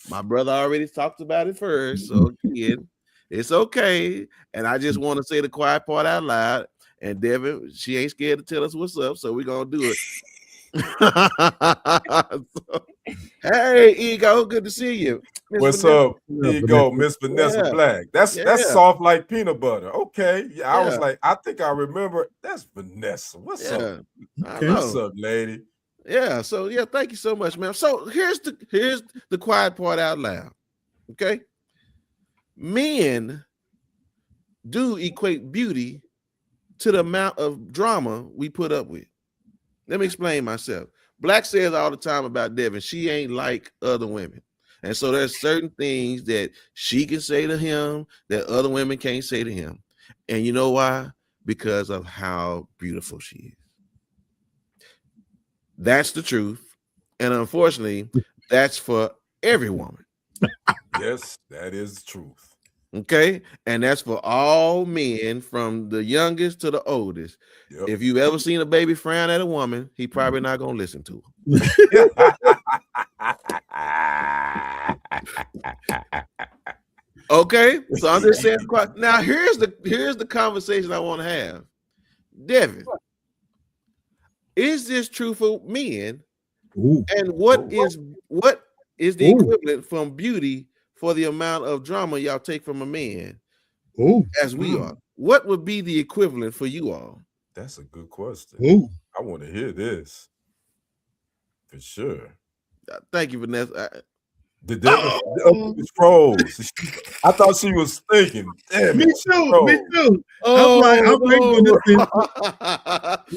Speaker 1: my brother already talked about it first. So again, it's okay. And I just want to say the quiet part out loud. And Devin, she ain't scared to tell us what's up. So we're going to do it. Hey, Ego, good to see you.
Speaker 4: What's up? Ego, Miss Vanessa Black. That's soft like peanut butter. Okay. Yeah, I was like, I think I remember. That's Vanessa. What's up? What's up, lady?
Speaker 1: Yeah. So thank you so much, man. So here's the quiet part out loud. Okay. Men do equate beauty to the amount of drama we put up with. Let me explain myself. Black says all the time about Devin, she ain't like other women. And so there's certain things that she can say to him that other women can't say to him. And you know why? Because of how beautiful she is. That's the truth. And unfortunately, that's for every woman.
Speaker 4: Yes, that is the truth.
Speaker 1: Okay. And that's for all men, from the youngest to the oldest. Yep. If you've ever seen a baby frown at a woman, he probably not going to listen to her. Okay. So I'm just saying, now here's the conversation I want to have. Devin, is this true for men?
Speaker 3: Ooh.
Speaker 1: And what is the equivalent from beauty for the amount of drama y'all take from a man? As we are? What would be the equivalent for you all?
Speaker 4: That's a good question. I want to hear this for sure.
Speaker 1: Thank you, Vanessa.
Speaker 4: The devil froze. I thought she was thinking. Damn
Speaker 3: me too.
Speaker 1: Oh,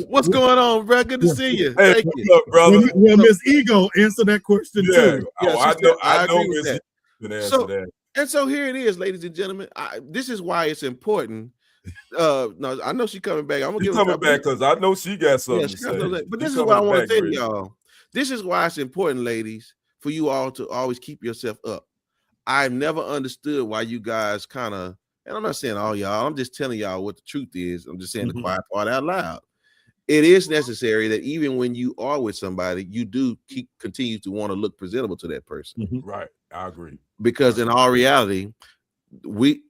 Speaker 1: what's going on, bro? Good to see you.
Speaker 4: Hey,
Speaker 1: thank you,
Speaker 4: up, brother.
Speaker 3: Well, Miss Ego, answer that question too.
Speaker 4: I know Miss Ego answer that.
Speaker 1: And so here it is, ladies and gentlemen. This is why it's important. No, I know she's coming back. I'm gonna give her
Speaker 4: coming back because I know she got something to say.
Speaker 1: But this is what I want to tell y'all. This is why it's important, ladies, for you all to always keep yourself up. I've never understood why you guys kind of, and I'm not saying all y'all, I'm just telling y'all what the truth is. I'm just saying the quiet part out loud. it is necessary that even when you are with somebody, you do continue to want to look presentable to that person.
Speaker 4: Right. I agree.
Speaker 1: Because in all reality,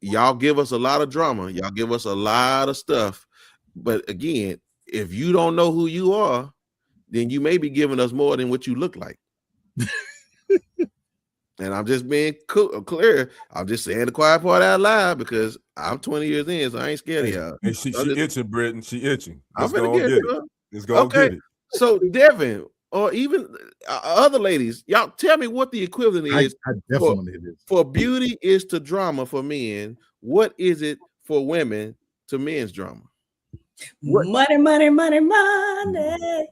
Speaker 1: y'all give us a lot of drama, y'all give us a lot of stuff. But again, if you don't know who you are, then you may be giving us more than what you look like. And I'm just being clear. I'm just saying the quiet part out loud because I'm 20 years in, so I ain't scared of y'all.
Speaker 4: Hey, she itching, Britton. She itching.
Speaker 1: I'm
Speaker 4: Let's
Speaker 1: gonna
Speaker 4: get it. Let's go get it.
Speaker 1: So Devin, or even other ladies, y'all tell me what the equivalent is.
Speaker 3: I definitely it is.
Speaker 1: For beauty is to drama for men. What is it for women to men's drama?
Speaker 2: Money, money, money, money.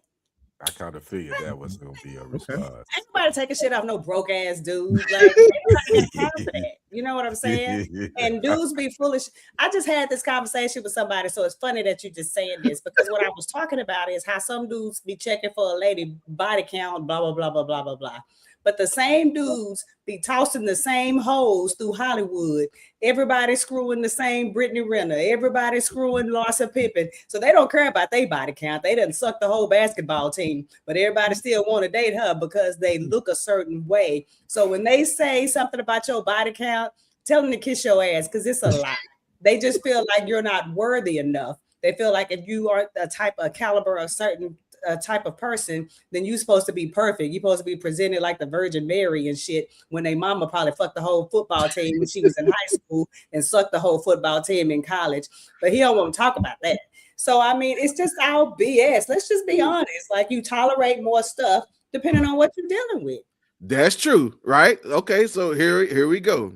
Speaker 4: I kind of figured that was gonna be a response.
Speaker 2: Ain't nobody taking shit off no broke ass dude. Like, everybody got time for that. You know what I'm saying? And dudes be foolish. I just had this conversation with somebody, so it's funny that you just saying this because what I was talking about is how some dudes be checking for a lady body count, blah blah blah blah blah blah blah. But the same dudes be tossing the same hoes through Hollywood. Everybody screwing the same Brittany Renner. Everybody screwing Larsa Pippen. So they don't care about their body count. They done suck the whole basketball team. But everybody still want to date her because they look a certain way. So when they say something about your body count, tell them to kiss your ass because it's a lie. They just feel like you're not worthy enough. They feel like if you are a type of caliber of certain type of person, then you're supposed to be perfect. You're supposed to be presented like the Virgin Mary and shit when they mama probably fucked the whole football team when she was in high school and sucked the whole football team in college. But he don't want to talk about that. So, I mean, it's just all BS. Let's just be honest. Like you tolerate more stuff depending on what you're dealing with.
Speaker 1: That's true, right? Okay, so here we go.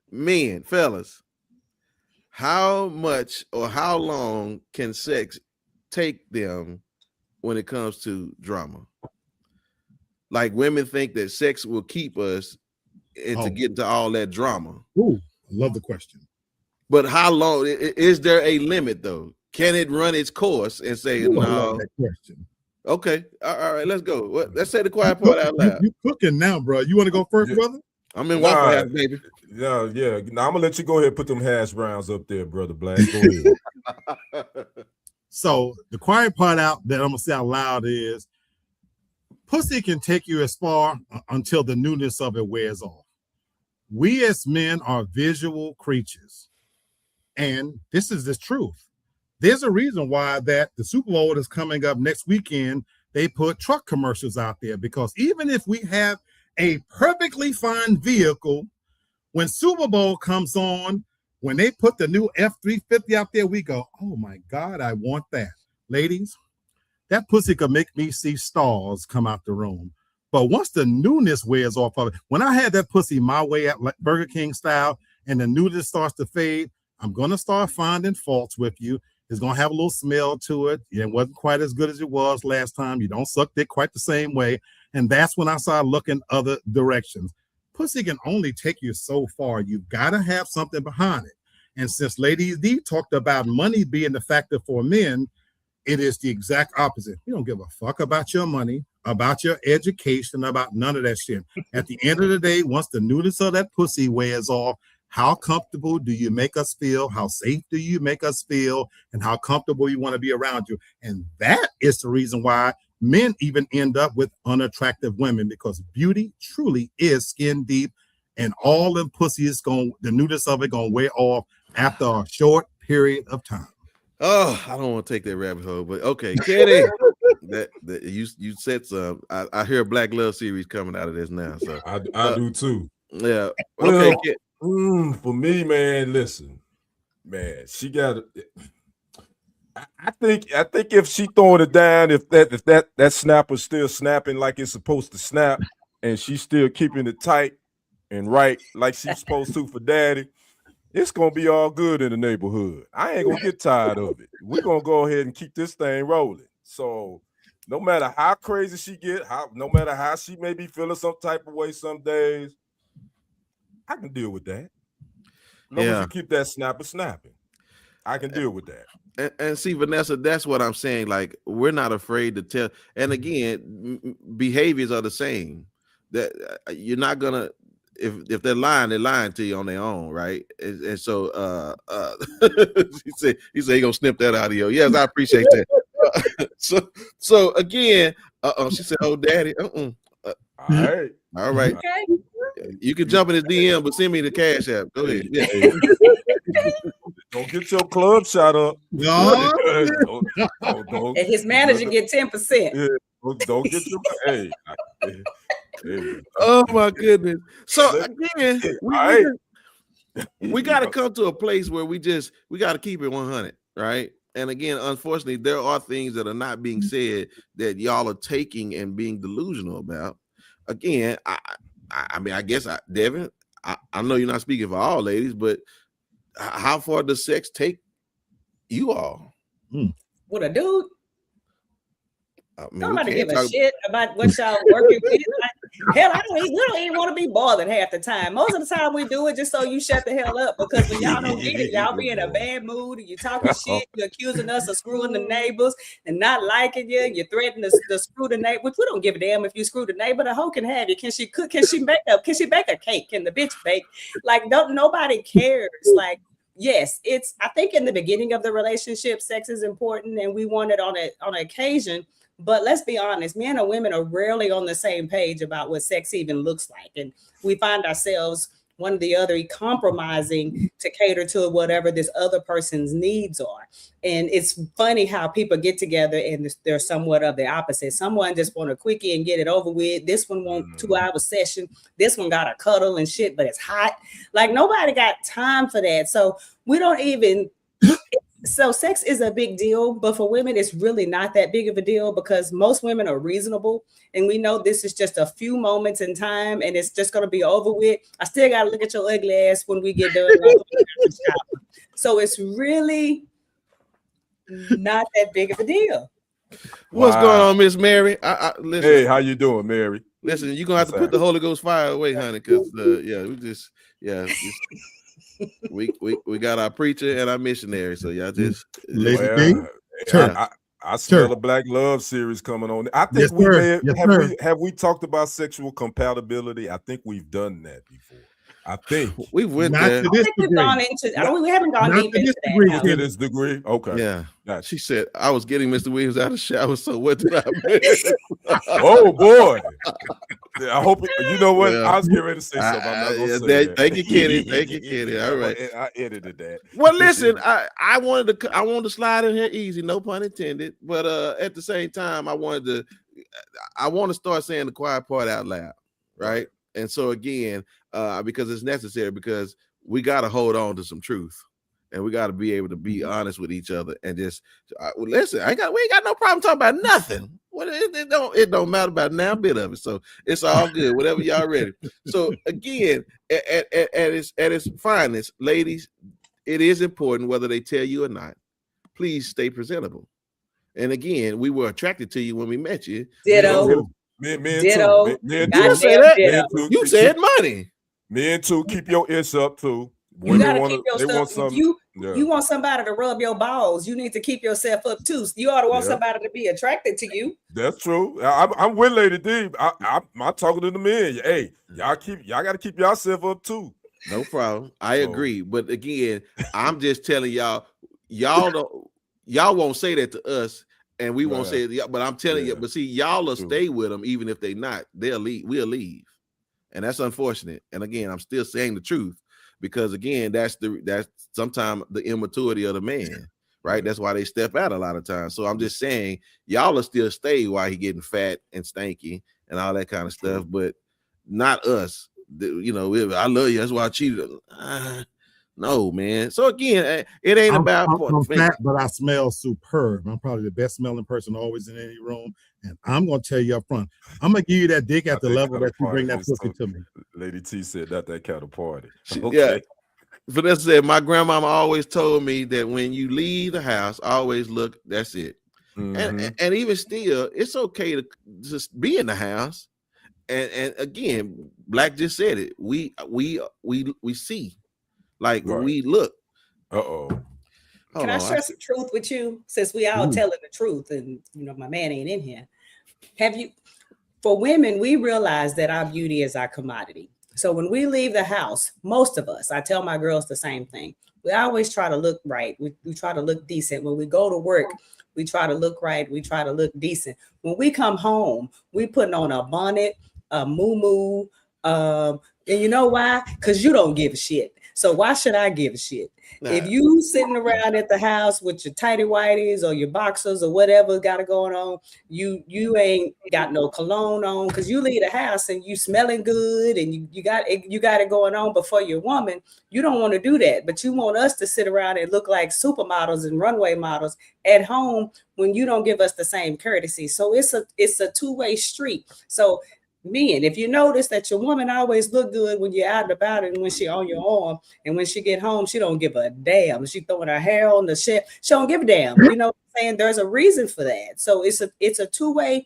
Speaker 1: Men, fellas, how much or how long can sex take them when it comes to drama? Like women think that sex will keep us to get into all that drama.
Speaker 3: Ooh, I love the question.
Speaker 1: But how long is there a limit though? Can it run its course and say
Speaker 3: Ooh,
Speaker 1: no?
Speaker 3: I love that question.
Speaker 1: Okay, all right, let's go. Let's say the quiet part out loud.
Speaker 3: You cooking now, bro? You want to go first, brother?
Speaker 1: I'm in Waffle House, baby.
Speaker 4: Yeah. Now I'm gonna let you go ahead and put them hash browns up there, brother Black. Go ahead.
Speaker 3: So the quiet part out that I'm gonna say out loud is pussy can take you as far until the newness of it wears off. We as men are visual creatures. And this is the truth. There's a reason why that the Super Bowl is coming up next weekend. They put truck commercials out there because even if we have a perfectly fine vehicle, when Super Bowl comes on, when they put the new F-350 out there, we go, oh my God, I want that. Ladies, that pussy could make me see stars come out the room. But once the newness wears off of it, when I had that pussy my way at Burger King style and the newness starts to fade, I'm going to start finding faults with you. It's going to have a little smell to it. It wasn't quite as good as it was last time. You don't suck dick quite the same way. And that's when I started looking other directions. Pussy can only take you so far. You've got to have something behind it. And since Lady D talked about money being the factor for men, it is the exact opposite. You don't give a fuck about your money, about your education, about none of that shit. At the end of the day, once the newness of that pussy wears off, how comfortable do you make us feel? How safe do you make us feel? And how comfortable you want to be around you? And that is the reason why men even end up with unattractive women, because beauty truly is skin deep, and all them pussy is the newness of it gonna wear off after a short period of time.
Speaker 1: Oh, I don't want to take that rabbit hole, but okay, Kenny, that you said some. I hear a Black Love series coming out of this now, so
Speaker 4: I do too.
Speaker 1: Yeah.
Speaker 4: Well,
Speaker 1: Okay.
Speaker 4: For me, man, listen, man, she got. I think if she throwing it down, if that snapper's still snapping like it's supposed to snap, and she's still keeping it tight and right like she's supposed to for daddy, it's gonna be all good in the neighborhood. I ain't gonna get tired of it. We're gonna go ahead and keep this thing rolling. So no matter how crazy she get, no matter how she may be feeling some type of way some days, I can deal with that. As long as you keep that snapper snapping, I can deal with that.
Speaker 1: And see, Vanessa, that's what I'm saying. Like, we're not afraid to tell. And again, behaviors are the same. That you're not gonna, if they're lying to you on their own, right? And so he said he gonna snip that out of you. Yes, I appreciate that. So again, she said, "Oh, daddy,
Speaker 4: All right.
Speaker 1: all right."
Speaker 2: Okay.
Speaker 1: You can jump in his DM, but send me the cash app. Go ahead. Yeah.
Speaker 4: Don't get your club shot up.
Speaker 3: No.
Speaker 4: Don't.
Speaker 2: And his manager get 10%.
Speaker 4: Yeah, don't get your hey.
Speaker 1: Oh my goodness. So again,
Speaker 4: Right.
Speaker 1: we got to come to a place where we got to keep it 100, right? And again, unfortunately, there are things that are not being said that y'all are taking and being delusional about. Again, I mean, I guess, Devin, I know you're not speaking for all ladies, but how far does sex take you all?
Speaker 2: With a dude?
Speaker 1: I mean,
Speaker 2: Nobody give a shit about what y'all working with. Like, hell, we don't even want to be bothered half the time. Most of the time we do it just so you shut the hell up, because when y'all don't get it, y'all be in a bad mood and you talking shit, you're accusing us of screwing the neighbors and not liking you, and you're threatening to screw the neighbor, which we don't give a damn if you screw the neighbor. The hoe can have you. Can she cook? Can she bake a cake? Can the bitch bake? Like, nobody cares. Like, yes, I think in the beginning of the relationship, sex is important and we want it on an occasion. But let's be honest, men and women are rarely on the same page about what sex even looks like. And we find ourselves, one or the other, compromising to cater to whatever this other person's needs are. And it's funny how people get together and they're somewhat of the opposite. Someone just want a quickie and get it over with. This one want 2-hour session. This one got a cuddle and shit, but it's hot. Like, nobody got time for that. So we don't even... So sex is a big deal, but for women, it's really not that big of a deal, because most women are reasonable. And we know this is just a few moments in time and it's just going to be over with. I still got to look at your ugly ass when we get done. So it's really not that big of a deal.
Speaker 1: What's going on, Miss Mary? Listen,
Speaker 4: hey, how you doing, Mary?
Speaker 1: Listen, you're going to have to put the Holy Ghost fire away, honey, because, we got our preacher and our missionary, so y'all just
Speaker 4: I smell a Black Love series coming on. I think we talked about sexual compatibility. I think we've done that before. I think
Speaker 1: we went there.
Speaker 2: We haven't gone deep into that.
Speaker 4: To this degree, okay.
Speaker 1: Yeah. Gotcha. She said, I was getting Mr. Williams out of the shower, so what did I miss?
Speaker 4: Oh boy. I hope you know what. I was getting ready to say something. I'm not gonna say that.
Speaker 1: Thank you, Kenny. Thank you, Kenny. All right.
Speaker 4: I edited that.
Speaker 1: Well, listen, I wanted to slide in here easy, no pun intended. But at the same time, I want to start saying the quiet part out loud, right? And so again, because it's necessary, because we got to hold on to some truth, and we got to be able to be honest with each other and just listen. We ain't got no problem talking about nothing. It don't matter about now bit of it. So it's all good. Whatever y'all ready. So again, at its finest, ladies, it is important whether they tell you or not. Please stay presentable. And again, we were attracted to you when we met you.
Speaker 2: Ditto.
Speaker 4: Ditto.
Speaker 1: You said money.
Speaker 4: Men too. Keep your ish up too.
Speaker 2: You gotta keep your stuff. You want somebody to rub your balls, you need to keep yourself up too. You ought to want somebody to be attracted to you.
Speaker 4: That's true. I'm with Lady D. I'm talking to the men. Hey, y'all got to keep yourself up too.
Speaker 1: No problem. I agree. But again, I'm just telling y'all won't say that to us, and we won't say it. But I'm telling you. But see, y'all will stay with them even if they not. They'll leave. We'll leave, and that's unfortunate. And again, I'm still saying the truth. Because again, that's sometimes the immaturity of the man, right? That's why they step out a lot of times. So I'm just saying, y'all will still stay while he getting fat and stanky and all that kind of stuff, but not us. I love you. That's why I cheated. No, man. So again, it ain't about.
Speaker 3: I'm fat, but I smell superb. I'm probably the best smelling person always in any room. And I'm gonna tell you up front, I'm gonna give you that dick at the level that you bring that pussy to me.
Speaker 4: Lady T said that kind of party.
Speaker 1: Okay. Yeah. Vanessa said, my grandmama always told me that when you leave the house, always look. That's it. Mm-hmm. And even still, it's okay to just be in the house. And again, Black just said it. We see. Like we look.
Speaker 2: Can I share some truth with you? Since we all telling the truth, and my man ain't in here. For women, we realize that our beauty is our commodity. So when we leave the house, most of us, I tell my girls the same thing. We always try to look right. We try to look decent. When we go to work, We try to look right. We try to look decent. When we come home, we putting on a bonnet, a muumuu, and you know why? Because you don't give a shit. So why should I give a shit? If you sitting around at the house with your tighty whities or your boxers or whatever got it going on, you ain't got no cologne on because you leave the house and you smelling good and you got it going on. But for your woman, you don't want to do that. But you want us to sit around and look like supermodels and runway models at home when you don't give us the same courtesy. So it's a two-way street. So men, if you notice that your woman always look good when you're out and about and when she on your arm, and when she get home, she don't give a damn. She throwing her hair on the shit. She don't give a damn. You know what I'm saying? There's a reason for that. So it's a two-way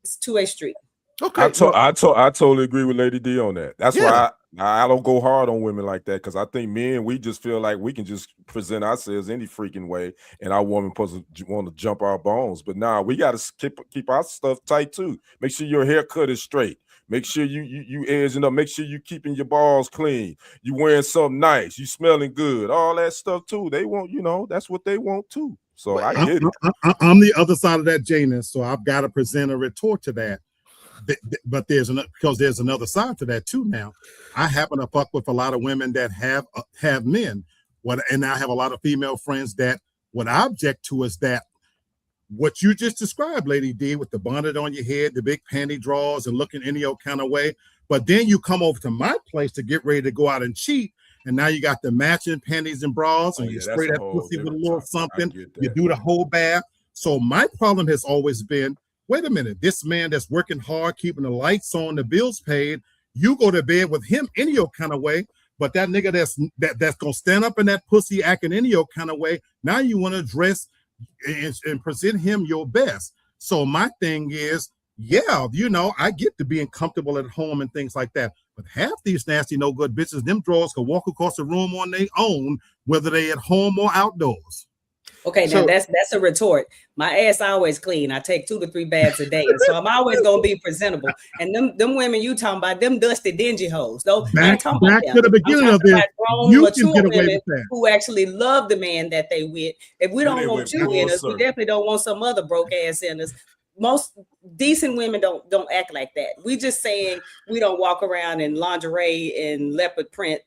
Speaker 2: street.
Speaker 4: Okay. I totally agree with Lady D on that. That's why I don't go hard on women like that, because I think men, we just feel like we can just present ourselves any freaking way, and our woman supposed to want to jump our bones. But nah, we got to keep our stuff tight too. Make sure your haircut is straight. Make sure you edging up. Make sure you keeping your balls clean. You wearing something nice. You smelling good. All that stuff too. They want, that's what they want too. So I get it.
Speaker 3: I'm the other side of that, Janus. So I've got to present a retort to that. But there's another side to that too. Now, I happen to fuck with a lot of women that have men. And I have a lot of female friends that what I object to is that what you just described, Lady D, with the bonnet on your head, the big panty drawers, and looking any old kind of way. But then you come over to my place to get ready to go out and cheat, and now you got the matching panties and bras, and you spray that pussy with a little something. You do the whole bath. So my problem has always been, wait a minute, this man that's working hard, keeping the lights on, the bills paid, you go to bed with him any old kind of way, but that nigga that's gonna stand up in that pussy acting any old kind of way, now you want to dress and present him your best. So my thing is, I get to being comfortable at home and things like that, but half these nasty no good bitches, them drawers can walk across the room on their own, whether they at home or outdoors.
Speaker 2: Okay, now that's a retort. My ass always clean. I take 2 to 3 baths a day, so I'm always gonna be presentable. And them women you talking about, them dusty, dingy hoes. Though I ain't talking about them.
Speaker 3: To the beginning of this, you can get away with that.
Speaker 2: Who actually love the man that they with. If we don't want you in us, we definitely don't want some other broke ass in us. Most decent women don't act like that. We just saying we don't walk around in lingerie and leopard print,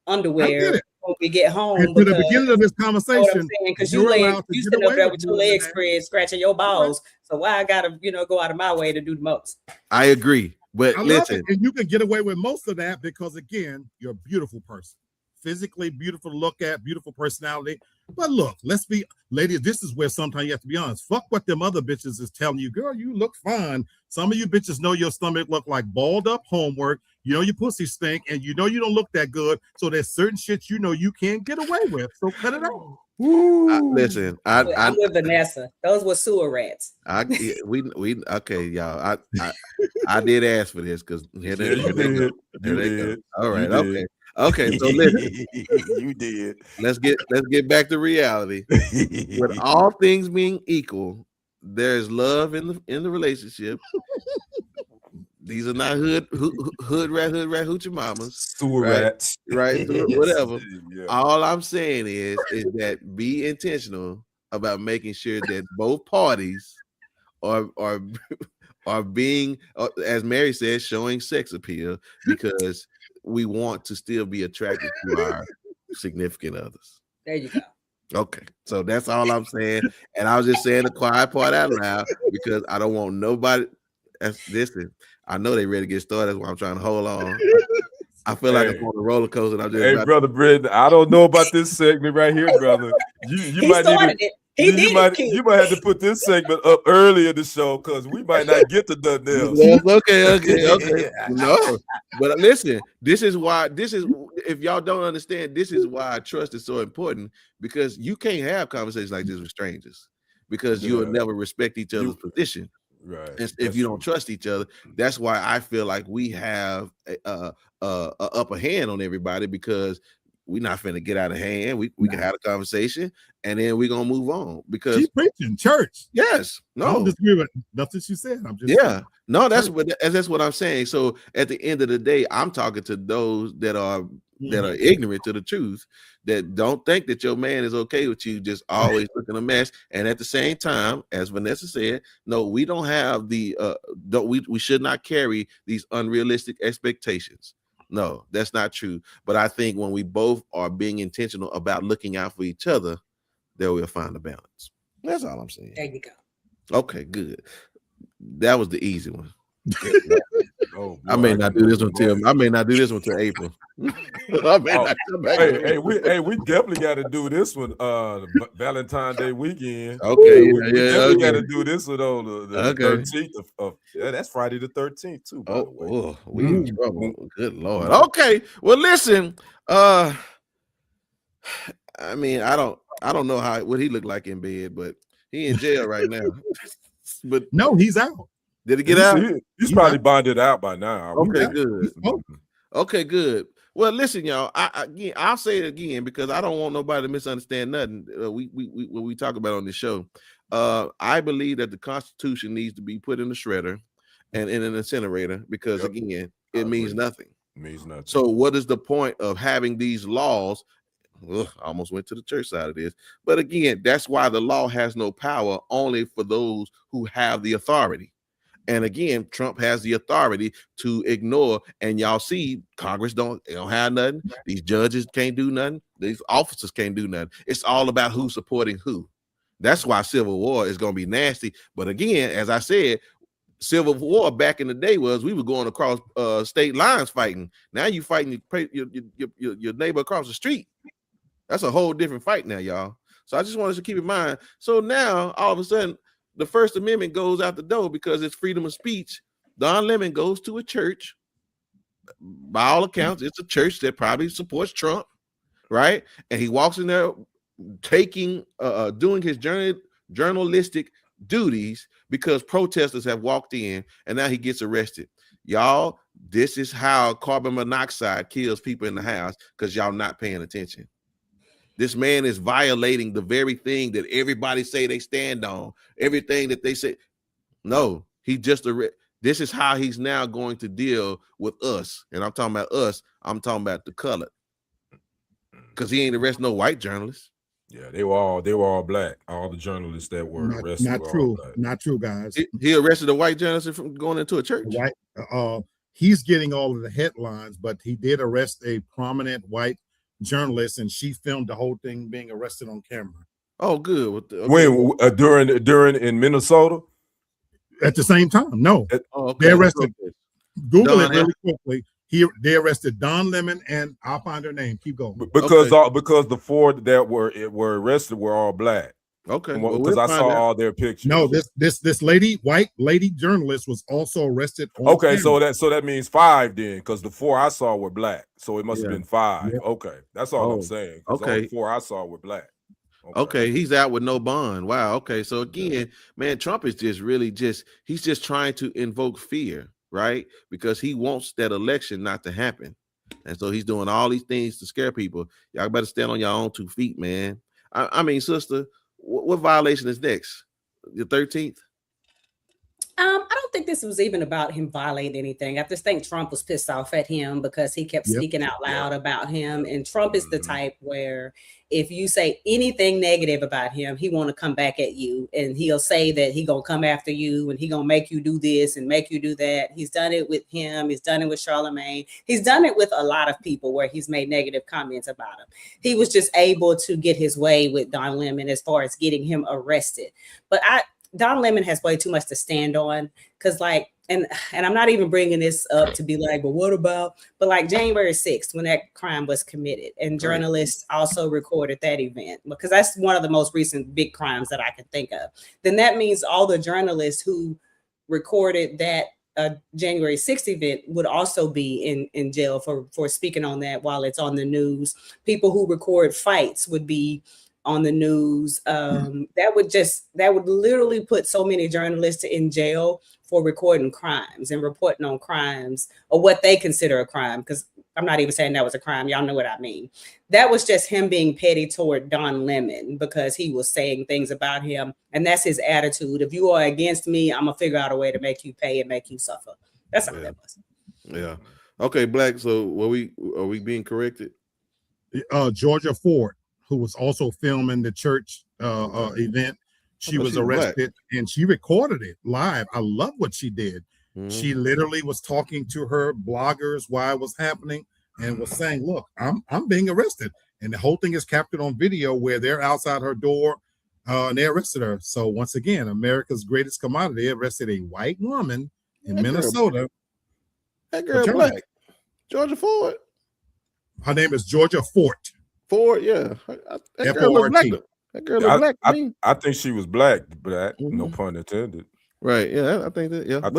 Speaker 2: underwear when we get home.
Speaker 3: And to the beginning of this conversation,
Speaker 2: because you sitting up there with your legs spread, scratching your balls. So why I gotta, go out of my way to do the most?
Speaker 1: I agree, but listen,
Speaker 3: and you can get away with most of that because again, you're a beautiful person, physically beautiful to look at, beautiful personality. But look, let's be, ladies, this is where sometimes you have to be honest. Fuck what them other bitches is telling you, girl, you look fine. Some of you bitches know your stomach look like balled up homework. Your pussy stink, and you don't look that good. So there's certain shit you can't get away with. So cut it out.
Speaker 1: Listen,
Speaker 2: I'm with Vanessa. Those were sewer rats.
Speaker 1: We okay, y'all. I did ask for this because here they go. All right, okay. So listen,
Speaker 4: you did.
Speaker 1: Let's get back to reality. With all things being equal, there's love in the relationship. These are not hood rat hoochie mamas,
Speaker 4: sewer rats,
Speaker 1: right? Whatever. Yeah. All I'm saying is that be intentional about making sure that both parties are being, as Mary said, showing sex appeal, because we want to still be attracted to our significant others.
Speaker 2: There you go.
Speaker 1: Okay, so that's all I'm saying, and I was just saying the quiet part out loud because I don't want nobody. Listen, I know they ready to get started. That's why I'm trying to hold on. I feel like I'm on a roller coaster. And I'm just
Speaker 4: brother Brendan, I don't know about this segment right here, brother. You might need to. You might have to put this segment up early in the show because we might not get to nothing else.
Speaker 1: Okay. No, but listen, this is if y'all don't understand, this is why trust is so important, because you can't have conversations like this with strangers because you will never respect each other's position.
Speaker 4: Right.
Speaker 1: If you don't trust each other, that's why I feel like we have a upper hand on everybody, because we're not finna get out of hand. We can have a conversation and then we're gonna move on. Because
Speaker 3: she's preaching church.
Speaker 1: Yes. No.
Speaker 3: I don't disagree with nothing she said. I'm just
Speaker 1: saying. No, that's what I'm saying. So at the end of the day, I'm talking to those that are that are ignorant to the truth, that don't think that your man is okay with you just always looking a mess. And at the same time, as Vanessa said, no, we don't have the we should not carry these unrealistic expectations. No, that's not true. But I think when we both are being intentional about looking out for each other, there we'll find a balance. That's all I'm saying.
Speaker 2: There you go.
Speaker 1: Okay, good. That was the easy one.
Speaker 4: Oh, boy,
Speaker 1: I may not do this one till April. I may not come back.
Speaker 4: We definitely got to do this one. Valentine's Day weekend.
Speaker 1: Okay,
Speaker 4: we definitely got to do this one on the 13th of that's Friday the 13th too. By the way,
Speaker 1: we in trouble. Good Lord. Okay, well, listen. I mean, I don't know what he looked like in bed, but he in jail right now. But
Speaker 3: no, he's out.
Speaker 1: Did he get out?
Speaker 4: He's probably bonded out by now.
Speaker 1: Okay, good. Okay, good. Well, listen, y'all. I'll say it again because I don't want nobody to misunderstand nothing. When we talk about on this show, I believe that the Constitution needs to be put in the shredder and in an incinerator because again, it means nothing.
Speaker 4: It means nothing.
Speaker 1: So, what is the point of having these laws? I almost went to the church side of this, but again, that's why the law has no power, only for those who have the authority. And again, Trump has the authority to ignore. And y'all see, Congress don't have nothing. These judges can't do nothing. These officers can't do nothing. It's all about who's supporting who. That's why civil war is going to be nasty. But again, as I said, civil war back in the day was we were going across state lines fighting. Now you fighting your neighbor across the street. That's a whole different fight now, y'all. So I just wanted to keep in mind. So now all of a sudden, the First Amendment goes out the door because it's freedom of speech. Don Lemon goes to a church. By all accounts, it's a church that probably supports Trump, right? And he walks in there doing his journalistic duties because protesters have walked in, and now he gets arrested. Y'all, this is how carbon monoxide kills people in the house because y'all not paying attention. This man is violating the very thing that everybody say they stand on, everything that they say. No, he just this is how he's now going to deal with us. And I'm talking about us. I'm talking about the colored. Because he ain't arrested no white journalists.
Speaker 4: Yeah, they were all black. All the journalists that were arrested.
Speaker 3: Not true. Not true, guys.
Speaker 1: He arrested a white journalist from going into a church.
Speaker 3: He's getting all of the headlines, but he did arrest a prominent white journalist, and she filmed the whole thing being arrested on camera.
Speaker 1: Oh, good.
Speaker 4: When during in Minnesota?
Speaker 3: At the same time, no. They arrested. Google it really quickly. They arrested Don Lemon, and I'll find her name. Keep going.
Speaker 4: Because the four that were arrested were all black.
Speaker 1: Okay,
Speaker 4: because I saw all their pictures.
Speaker 3: No, this white lady journalist was also arrested.
Speaker 4: Okay, camera. so that means 5 then, because the 4 I saw were black, so it must have been 5. Yeah. Okay, that's all I'm saying. Okay, the 4 I saw were black.
Speaker 1: Okay, he's out with no bond. Wow. Okay, so again, man, Trump is he's just trying to invoke fear, right? Because he wants that election not to happen, and so he's doing all these things to scare people. Y'all better stand on your own 2 feet, man. I mean, sister. What violation is next? The 13th?
Speaker 2: I don't think this was even about him violating anything. I just think Trump was pissed off at him because he kept speaking out loud about him. And Trump is the type where if you say anything negative about him, he want to come back at you, and he'll say that he gonna come after you and he gonna make you do this and make you do that. He's done it with him. He's done it with Charlemagne. He's done it with a lot of people where he's made negative comments about him. He was just able to get his way with Don Lemon as far as getting him arrested. But Don Lemon has way too much to stand on because and I'm not even bringing this up to be like, but what about, but like January 6th, when that crime was committed and journalists also recorded that event, because that's one of the most recent big crimes that I can think of, then that means all the journalists who recorded that January 6th event would also be in jail for speaking on that while it's on the news. People who record fights would be on the news. That would literally put so many journalists in jail for recording crimes and reporting on crimes or what they consider a crime. Because I'm not even saying that was a crime. Y'all know what I mean. That was just him being petty toward Don Lemon because he was saying things about him. And that's his attitude. If you are against me, I'm gonna figure out a way to make you pay and make you suffer. That's all that was.
Speaker 1: Yeah. Okay, Black. So are we being corrected?
Speaker 3: Georgia Ford, who was also filming the church event, she was arrested and she recorded it live. I love what she did. She literally was talking to her bloggers while it was happening and was saying, "Look, I'm being arrested," and the whole thing is captured on video where they're outside her door and they arrested her. So once again, America's greatest commodity, they arrested a white woman in Minnesota.
Speaker 1: That girl Black. Georgia Ford.
Speaker 3: Her name is Georgia Fort.
Speaker 1: Ford, yeah. That girl looks black. That girl looks black to me.
Speaker 4: I think she was black, no pun intended.
Speaker 1: Right. Yeah, I think that. Yeah.
Speaker 3: I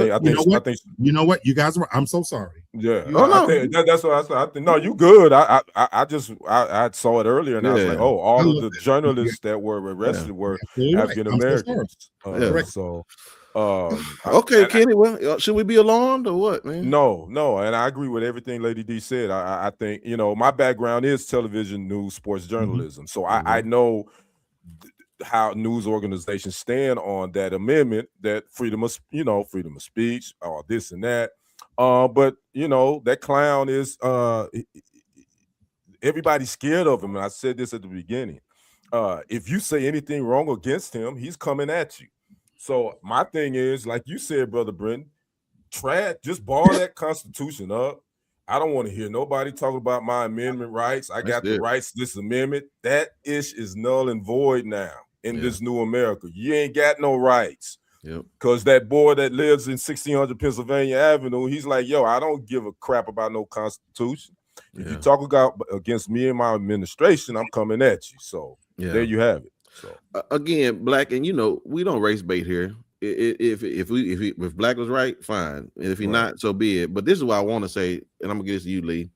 Speaker 3: think you know what? You guys were. I'm so sorry.
Speaker 4: Yeah. I think that's what I said. I think no, you good. I saw it earlier and I was like, oh, all of the journalists that were arrested were African Americans.
Speaker 1: Okay, Kenny. Well, should we be alarmed or what, man?
Speaker 4: No, and I agree with everything Lady D said. I think my background is television, news, sports journalism, so I know how news organizations stand on that amendment, that freedom of speech, or this and that. But that clown is everybody's scared of him, and I said this at the beginning. If you say anything wrong against him, he's coming at you. So my thing is, like you said, Brother Brenton, just bar that Constitution up. I don't want to hear nobody talking about my amendment rights. I got the rights to this amendment. That ish is null and void now in this new America. You ain't got no rights. Because that boy that lives in 1600 Pennsylvania Avenue, he's like, yo, I don't give a crap about no Constitution. If you talk against me and my administration, I'm coming at you. So there you have it. So
Speaker 1: again, Black, and we don't race bait here. If Black was right, fine, and if he's not, so be it. But this is what I want to say, and I'm gonna get this to you, Lee.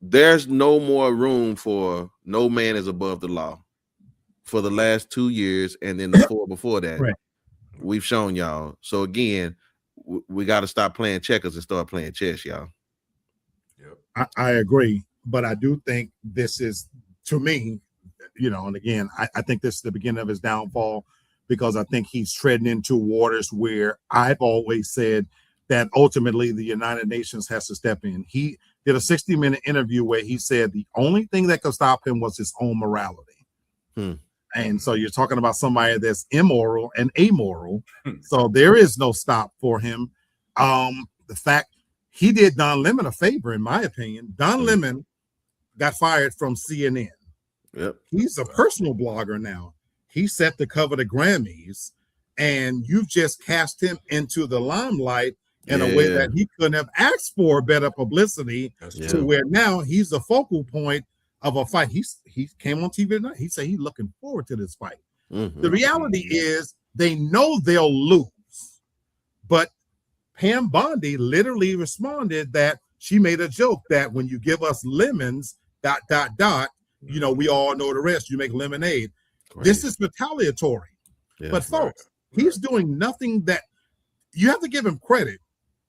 Speaker 1: There's no more room for no man is above the law for the last 2 years, and then the 4 before that.
Speaker 3: Right.
Speaker 1: We've shown y'all. So again, we got to stop playing checkers and start playing chess, y'all.
Speaker 3: I agree, but I do think this is, to me, and again, I think this is the beginning of his downfall, because I think he's treading into waters where I've always said that ultimately the United Nations has to step in. He did a 60-minute interview where he said the only thing that could stop him was his own morality. And so you're talking about somebody that's immoral and amoral. So there is no stop for him. The fact he did Don Lemon a favor, in my opinion. Don Lemon got fired from CNN. He's a personal blogger now. He's set to cover the Grammys, and you've just cast him into the limelight in a way that he couldn't have asked for better publicity, to where now he's the focal point of a fight. He came on TV tonight. He said he's looking forward to this fight. The reality is they know they'll lose, but Pam Bondi literally responded that she made a joke that when you give us lemons, ... we all know the rest. You make lemonade. Crazy. This is retaliatory. But folks, he's doing nothing that you have to give him credit.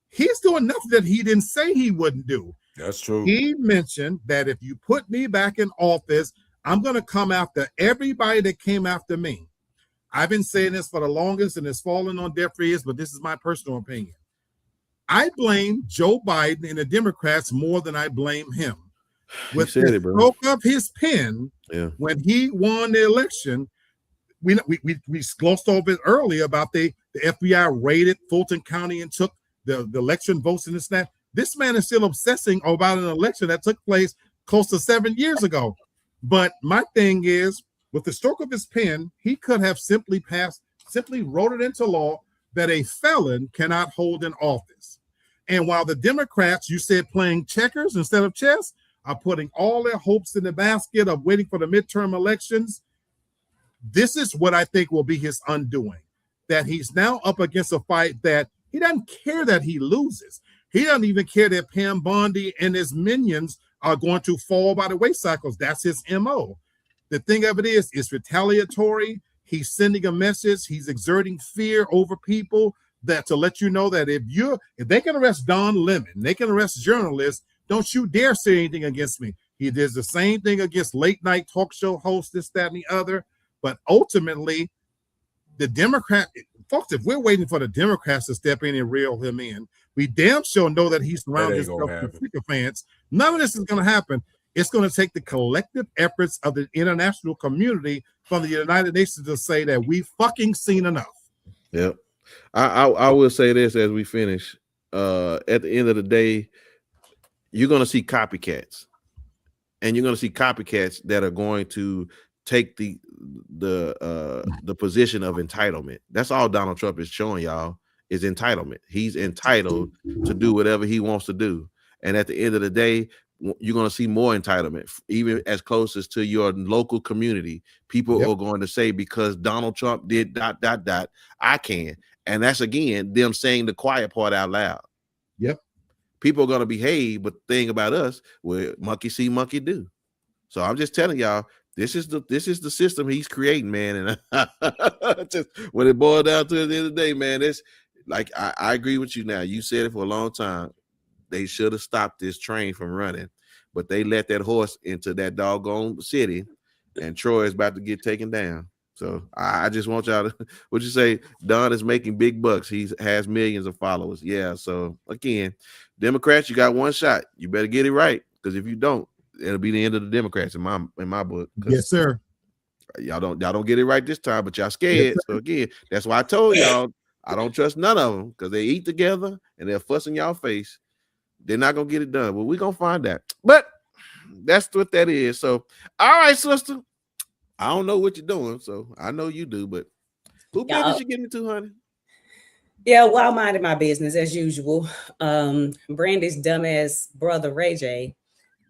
Speaker 3: He's doing nothing that he didn't say he wouldn't do.
Speaker 4: That's true.
Speaker 3: He mentioned that if you put me back in office, I'm going to come after everybody that came after me. I've been saying this for the longest, and it's fallen on deaf ears, but this is my personal opinion. I blame Joe Biden and the Democrats more than I blame him. With the stroke of his pen, when he won the election, we glossed over it earlier about the FBI raided Fulton County and took the election votes and this and that. This man is still obsessing about an election that took place close to 7 years ago. But my thing is, with the stroke of his pen, he could have simply wrote it into law that a felon cannot hold an office. And while the Democrats, you said playing checkers instead of chess, are putting all their hopes in the basket of waiting for the midterm elections, this is what I think will be his undoing. That he's now up against a fight that he doesn't care that he loses. He doesn't even care that Pam Bondi and his minions are going to fall by the wayside, because that's his MO. The thing of it is, it's retaliatory. He's sending a message. He's exerting fear over people, that to let you know that if they can arrest Don Lemon, they can arrest journalists, don't you dare say anything against me. He does the same thing against late night talk show hosts, this, that, and the other. But ultimately, the Democrat, folks, if we're waiting for the Democrats to step in and reel him in, we damn sure know that he's surrounded himself with sycophants. None of this is going to happen. It's going to take the collective efforts of the international community from the United Nations to say that we've fucking seen enough.
Speaker 1: Yep. I will say this as we finish. At the end of the day, you're going to see copycats. And you're going to see copycats that are going to take the position of entitlement. That's all Donald Trump is showing y'all is entitlement. He's entitled to do whatever he wants to do. And at the end of the day, you're going to see more entitlement, even as close as to your local community. People are going to say, because Donald Trump did ... I can. And that's, again, them saying the quiet part out loud.
Speaker 3: Yep.
Speaker 1: People are going to behave, but the thing about us, well, monkey see, monkey do. So I'm just telling y'all, this is the system he's creating, man. And just when it boils down to it at the end of the day, man, it's like I agree with you now. You said it for a long time. They should have stopped this train from running, but they let that horse into that doggone city, and Troy is about to get taken down. So I just want y'all to, what you say, Don is making big bucks. He has millions of followers. Yeah. So again, Democrats, you got one shot. You better get it right, because if you don't, it'll be the end of the Democrats in my book.
Speaker 3: Yes, sir.
Speaker 1: Y'all don't get it right this time, but y'all scared. Yes, so again, that's why I told y'all I don't trust none of them, because they eat together and they're fussing y'all face. They're not gonna get it done. Well, we're gonna find that. But that's what that is. So, all right, sister. I don't know what you're doing, so I know you do, but who business you getting to, honey?
Speaker 2: Yeah, well, minding my business as usual. Brandy's dumbass brother Ray J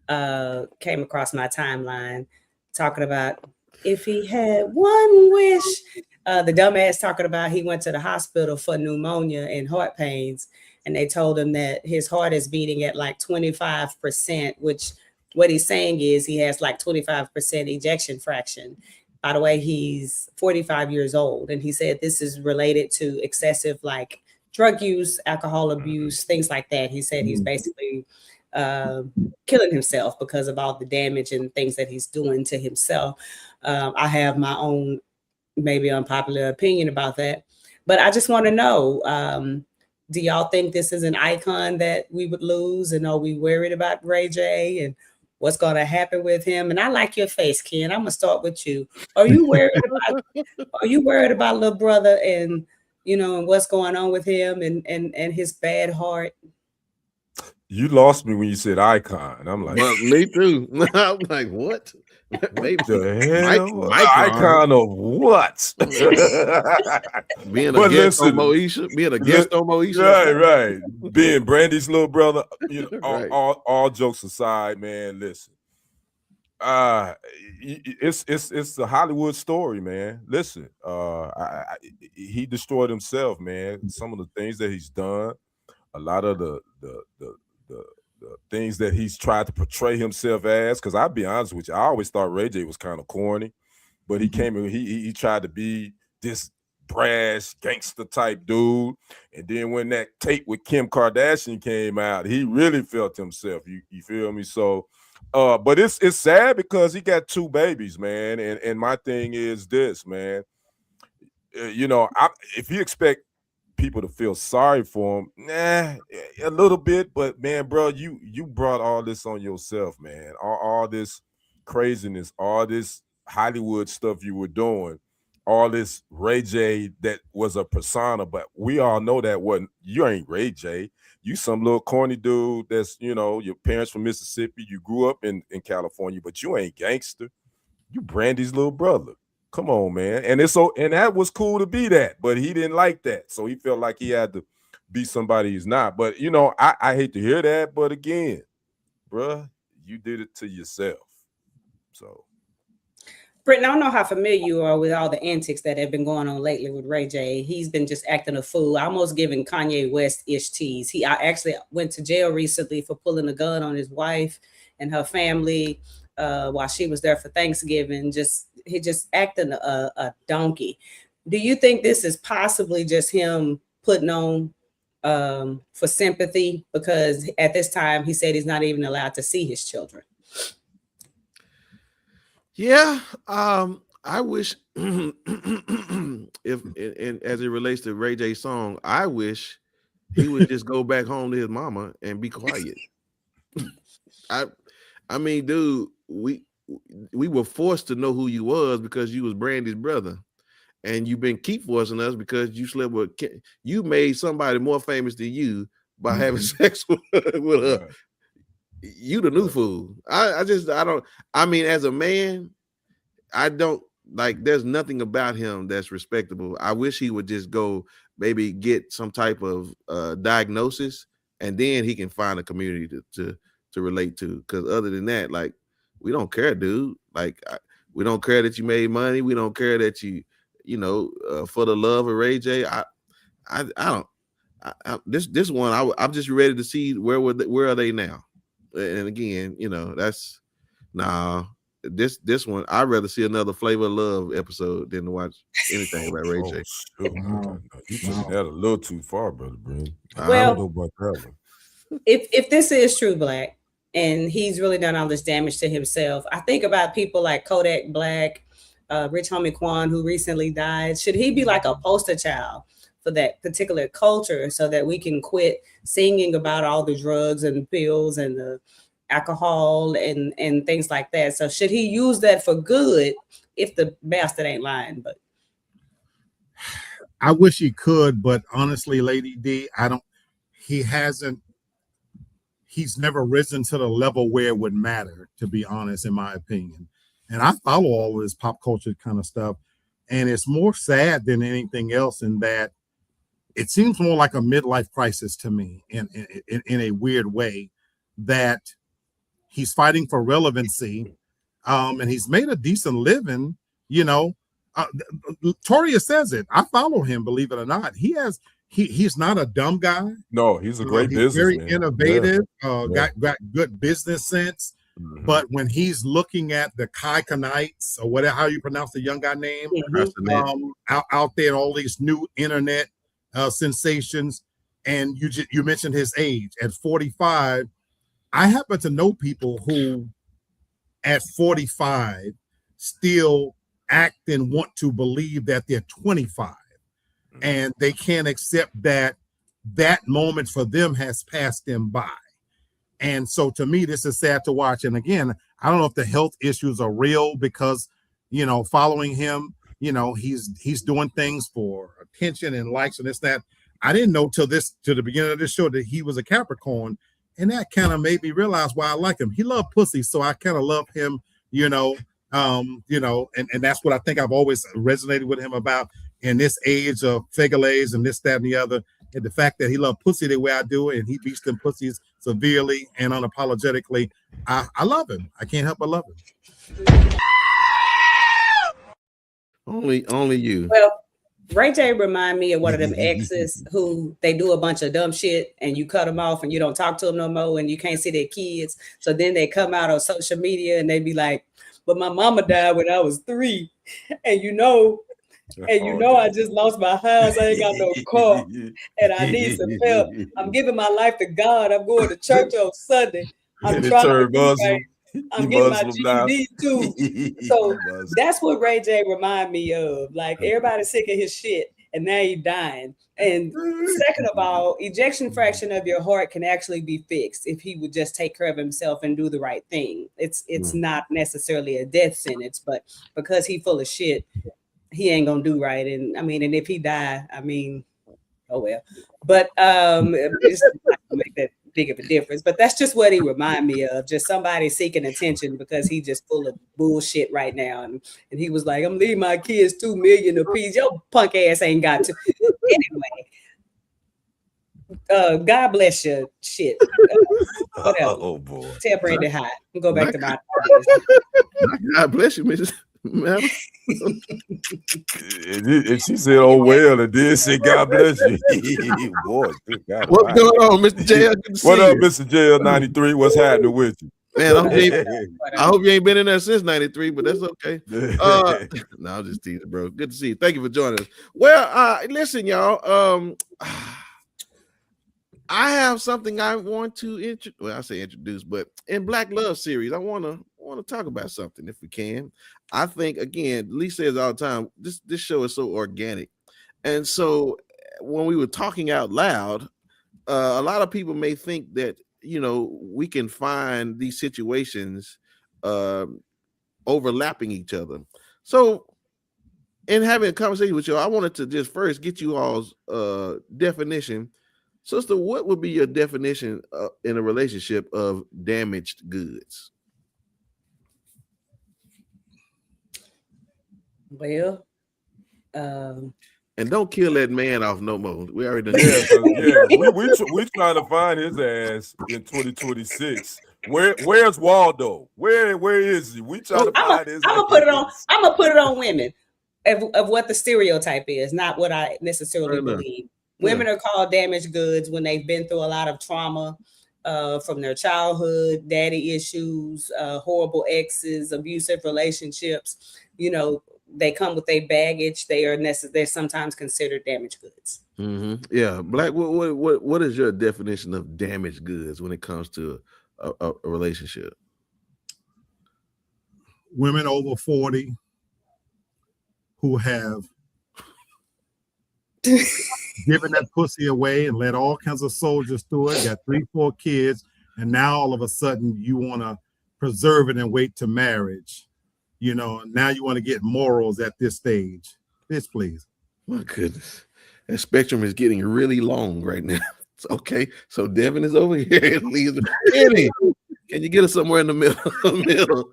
Speaker 2: came across my timeline talking about if he had one wish. The dumbass talking about he went to the hospital for pneumonia and heart pains, and they told him that his heart is beating at like 25%, which what he's saying is he has like 25% ejection fraction. By the way, he's 45 years old, and he said this is related to excessive like drug use, alcohol abuse, things like that. He said he's basically killing himself because of all the damage and things that he's doing to himself. I have my own maybe unpopular opinion about that, but I just want to know, do y'all think this is an icon that we would lose? And are we worried about Ray J and what's going to happen with him? And I like your face, Ken. I'm gonna start with you. Are you worried about little brother and and what's going on with him and his bad heart?
Speaker 4: You lost me when you said icon. I'm like,
Speaker 1: well, me too. I'm like, what? Maybe
Speaker 4: the hell? Icon of what?
Speaker 1: Being a guest on Moesha.
Speaker 4: Right. Being Brandy's little brother. Right. All jokes aside, man. Listen, it's a Hollywood story, man. Listen, he destroyed himself, man. Some of the things that he's done, a lot of the things that he's tried to portray himself as, because I'll be honest with you, I always thought Ray J was kind of corny, but he came in, he tried to be this brash gangster type dude, and then when that tape with Kim Kardashian came out, he really felt himself. You feel me? So but it's sad because he got 2 babies, man, and my thing is this, man, if you expect people to feel sorry for him, a little bit, but man, bro, you brought all this on yourself, man. All this craziness, all this Hollywood stuff you were doing, all this Ray J that was a persona, but we all know that you ain't Ray J. You some little corny dude that's, your parents from Mississippi, you grew up in California, but you ain't gangster. You Brandy's little brother. Come on, man. And that was cool to be that, but he didn't like that. So he felt like he had to be somebody he's not. But I hate to hear that, but again, bruh, you did it to yourself. So
Speaker 2: Britton, I don't know how familiar you are with all the antics that have been going on lately with Ray J. He's been just acting a fool, almost giving Kanye West-ish tease. I actually went to jail recently for pulling a gun on his wife and her family while she was there for Thanksgiving. He just acting a donkey. Do you think this is possibly just him putting on for sympathy? Because at this time, he said he's not even allowed to see his children.
Speaker 1: Yeah, I wish if and as it relates to Ray J's song, I wish he would just go back home to his mama and be quiet. I mean, dude, we were forced to know who you was because you was Brandy's brother, and you've been keep forcing us because you slept with. You made somebody more famous than you by having sex with her.
Speaker 4: Right.
Speaker 1: You the new fool. I don't. I mean, as a man, I don't like. There's nothing about him that's respectable. I wish he would just go maybe get some type of diagnosis, and then he can find a community to relate to. Because other than that, like, we don't care, dude. Like, we don't care that you made money. We don't care that you know, for the love of Ray J. I don't. This one, I'm just ready to see where are they now. And again, you know, that's this one. I'd rather see another Flavor of Love episode than to watch anything about Ray J.
Speaker 4: Wow. You took that a little too far, brother Brent.
Speaker 2: Well,
Speaker 4: I don't know about that one.
Speaker 2: If this is true, Black, and he's really done all this damage to himself, I think about people like Kodak Black, Rich Homie Quan, who recently died. Should he be like a poster child for that particular culture so that we can quit singing about all the drugs and pills and the alcohol and things like that? So should he use that for good if the bastard ain't lying? But
Speaker 3: I wish he could, but honestly, Lady D, he's never risen to the level where it would matter, to be honest, in my opinion. And I follow all of this pop culture kind of stuff. And it's more sad than anything else in that it seems more like a midlife crisis to me in a weird way, that he's fighting for relevancy, and he's made a decent living, you know. Toria says it. I follow him, believe it or not. He's not a dumb guy.
Speaker 4: No, he's a great
Speaker 3: he's
Speaker 4: businessman.
Speaker 3: Very innovative, got good business sense.
Speaker 4: Mm-hmm.
Speaker 3: But when he's looking at the Kiffinites, or whatever, how you pronounce the young guy name, out there, all these new internet sensations, and you mentioned his age at 45. I happen to know people who at 45 still act and want to believe that they're 25, and they can't accept that moment for them has passed them by. And so to me, this is sad to watch. And again, I don't know if the health issues are real, because, you know, following him, you know, he's doing things for attention and likes and this, that. I didn't know till the beginning of this show that he was a Capricorn. And that kind of made me realize why I like him. He loved pussy, so I kind of love him, and that's what I think I've always resonated with him about in this age of figures and this, that, and the other. And the fact that he loved pussy the way I do, and he beats them pussies severely and unapologetically. I love him. I can't help but love him.
Speaker 1: Only you.
Speaker 2: Well, Ray J remind me of one of them exes who they do a bunch of dumb shit and you cut them off and you don't talk to them no more and you can't see their kids. So then they come out on social media and they be like, but my mama died when I was 3. And I just lost my house. I ain't got no car and I need some help. I'm giving my life to God. I'm going to church on Sunday. I'm trying to do right. I'm getting my GED too. So that's what Ray J remind me of. Like, everybody's sick of his shit and now he's dying. And second of all, ejection fraction of your heart can actually be fixed if he would just take care of himself and do the right thing. It's not necessarily a death sentence, but because he's full of shit, he ain't gonna do right. And I mean, and if he die, I mean, oh well. But it's not gonna make that big of a difference. But that's just what he remind me of. Just somebody seeking attention because he's just full of bullshit right now. And he was like, I'm leaving my kids $2 million apiece. Your punk ass ain't got to. Anyway. God bless you. Shit. Whatever. Oh boy. Tell Brandy hi. I'm go back to my
Speaker 1: God bless you, Mrs.
Speaker 4: And she said, "Oh well," and then said, "God bless you." Boy, God,
Speaker 1: what's going on, Mr. JL?
Speaker 4: What up, Mr. JL 93? What's happening with you?
Speaker 1: Man, I hope you ain't been in there since 93, but that's okay. No, I'm just teasing, bro. Good to see you. Thank you for joining us. Well, listen, y'all. I have something I want to introduce, but in Black Love series, I want want to talk about something if we can. I think again, Lee says all the time, this show is so organic. And so when we were talking out loud, a lot of people may think that, you know, we can find these situations overlapping each other. So in having a conversation with you, I wanted to just first get you all's definition. Sister, what would be your definition in a relationship of damaged goods?
Speaker 2: Well,
Speaker 1: and don't kill that man off no more. We already done.
Speaker 4: We trying to find his ass in 2026. Where's Waldo? Where is he? We trying to find his.
Speaker 2: I'm gonna put it on women of what the stereotype is, not what I necessarily believe. Women are called damaged goods when they've been through a lot of trauma from their childhood, daddy issues, horrible exes, abusive relationships. You know, they come with a baggage. They're sometimes considered damaged goods.
Speaker 1: Mm-hmm. Yeah, Black. What is your definition of damaged goods when it comes to a relationship?
Speaker 3: Women over 40 who have given that pussy away and let all kinds of soldiers through it, got 3-4 kids, and now all of a sudden you want to preserve it and wait to marriage. You know, now you want to get morals at this stage. Bitch, please.
Speaker 1: My goodness. That spectrum is getting really long right now. Okay, so Devin is over here. Kenny, can you get us somewhere in the middle?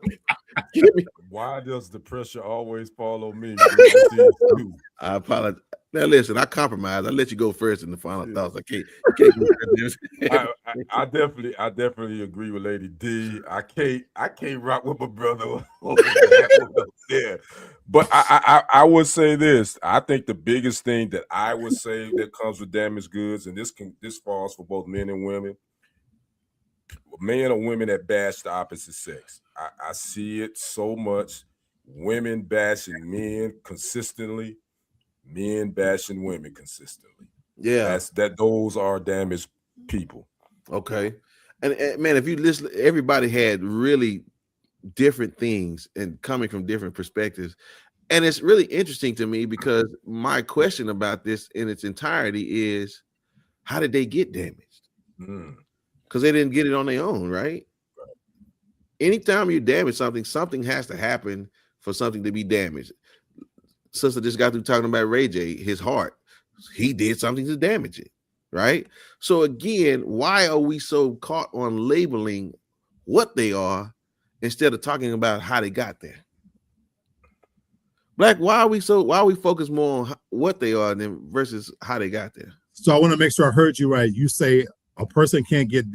Speaker 4: Why does the pressure always follow me?
Speaker 1: I apologize. Now listen, I compromise. I let you go first in the final thoughts.
Speaker 4: I definitely agree with Lady D. I can't rock with my brother over there. But I would say this. I think the biggest thing that I would say that comes with damaged goods, and this falls for both men and women, men or women that bash the opposite sex. I see it so much. Women bashing men consistently, men bashing women consistently.
Speaker 1: Yeah,
Speaker 4: those are damaged people.
Speaker 1: Okay, and man, if you listen, everybody had really different things and coming from different perspectives, and it's really interesting to me because my question about this in its entirety is, how did they get damaged? Because they didn't get it on their own, right? Anytime you damage something, something has to happen for something to be damaged. Sister just got through talking about Ray J, his heart. He did something to damage it, right? So again, why are we so caught on labeling what they are instead of talking about how they got there? Black, why are we focused more on what they are than versus how they got there?
Speaker 3: So I want to make sure I heard you right. You say a person can't get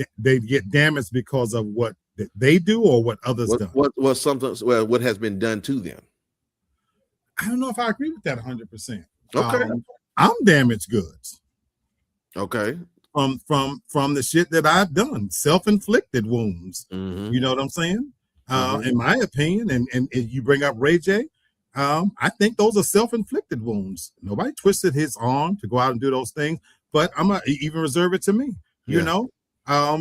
Speaker 3: damaged because of what they do or what others do.
Speaker 1: What has been done to them.
Speaker 3: I don't know if I agree with that 100%.
Speaker 1: Okay.
Speaker 3: I'm damaged goods.
Speaker 1: Okay.
Speaker 3: From the shit that I've done, self-inflicted wounds.
Speaker 1: Mm-hmm.
Speaker 3: You know what I'm saying? In my opinion, and you bring up Ray J, I think those are self-inflicted wounds. Nobody twisted his arm to go out and do those things, but I'm gonna even reserve it to me. You know, I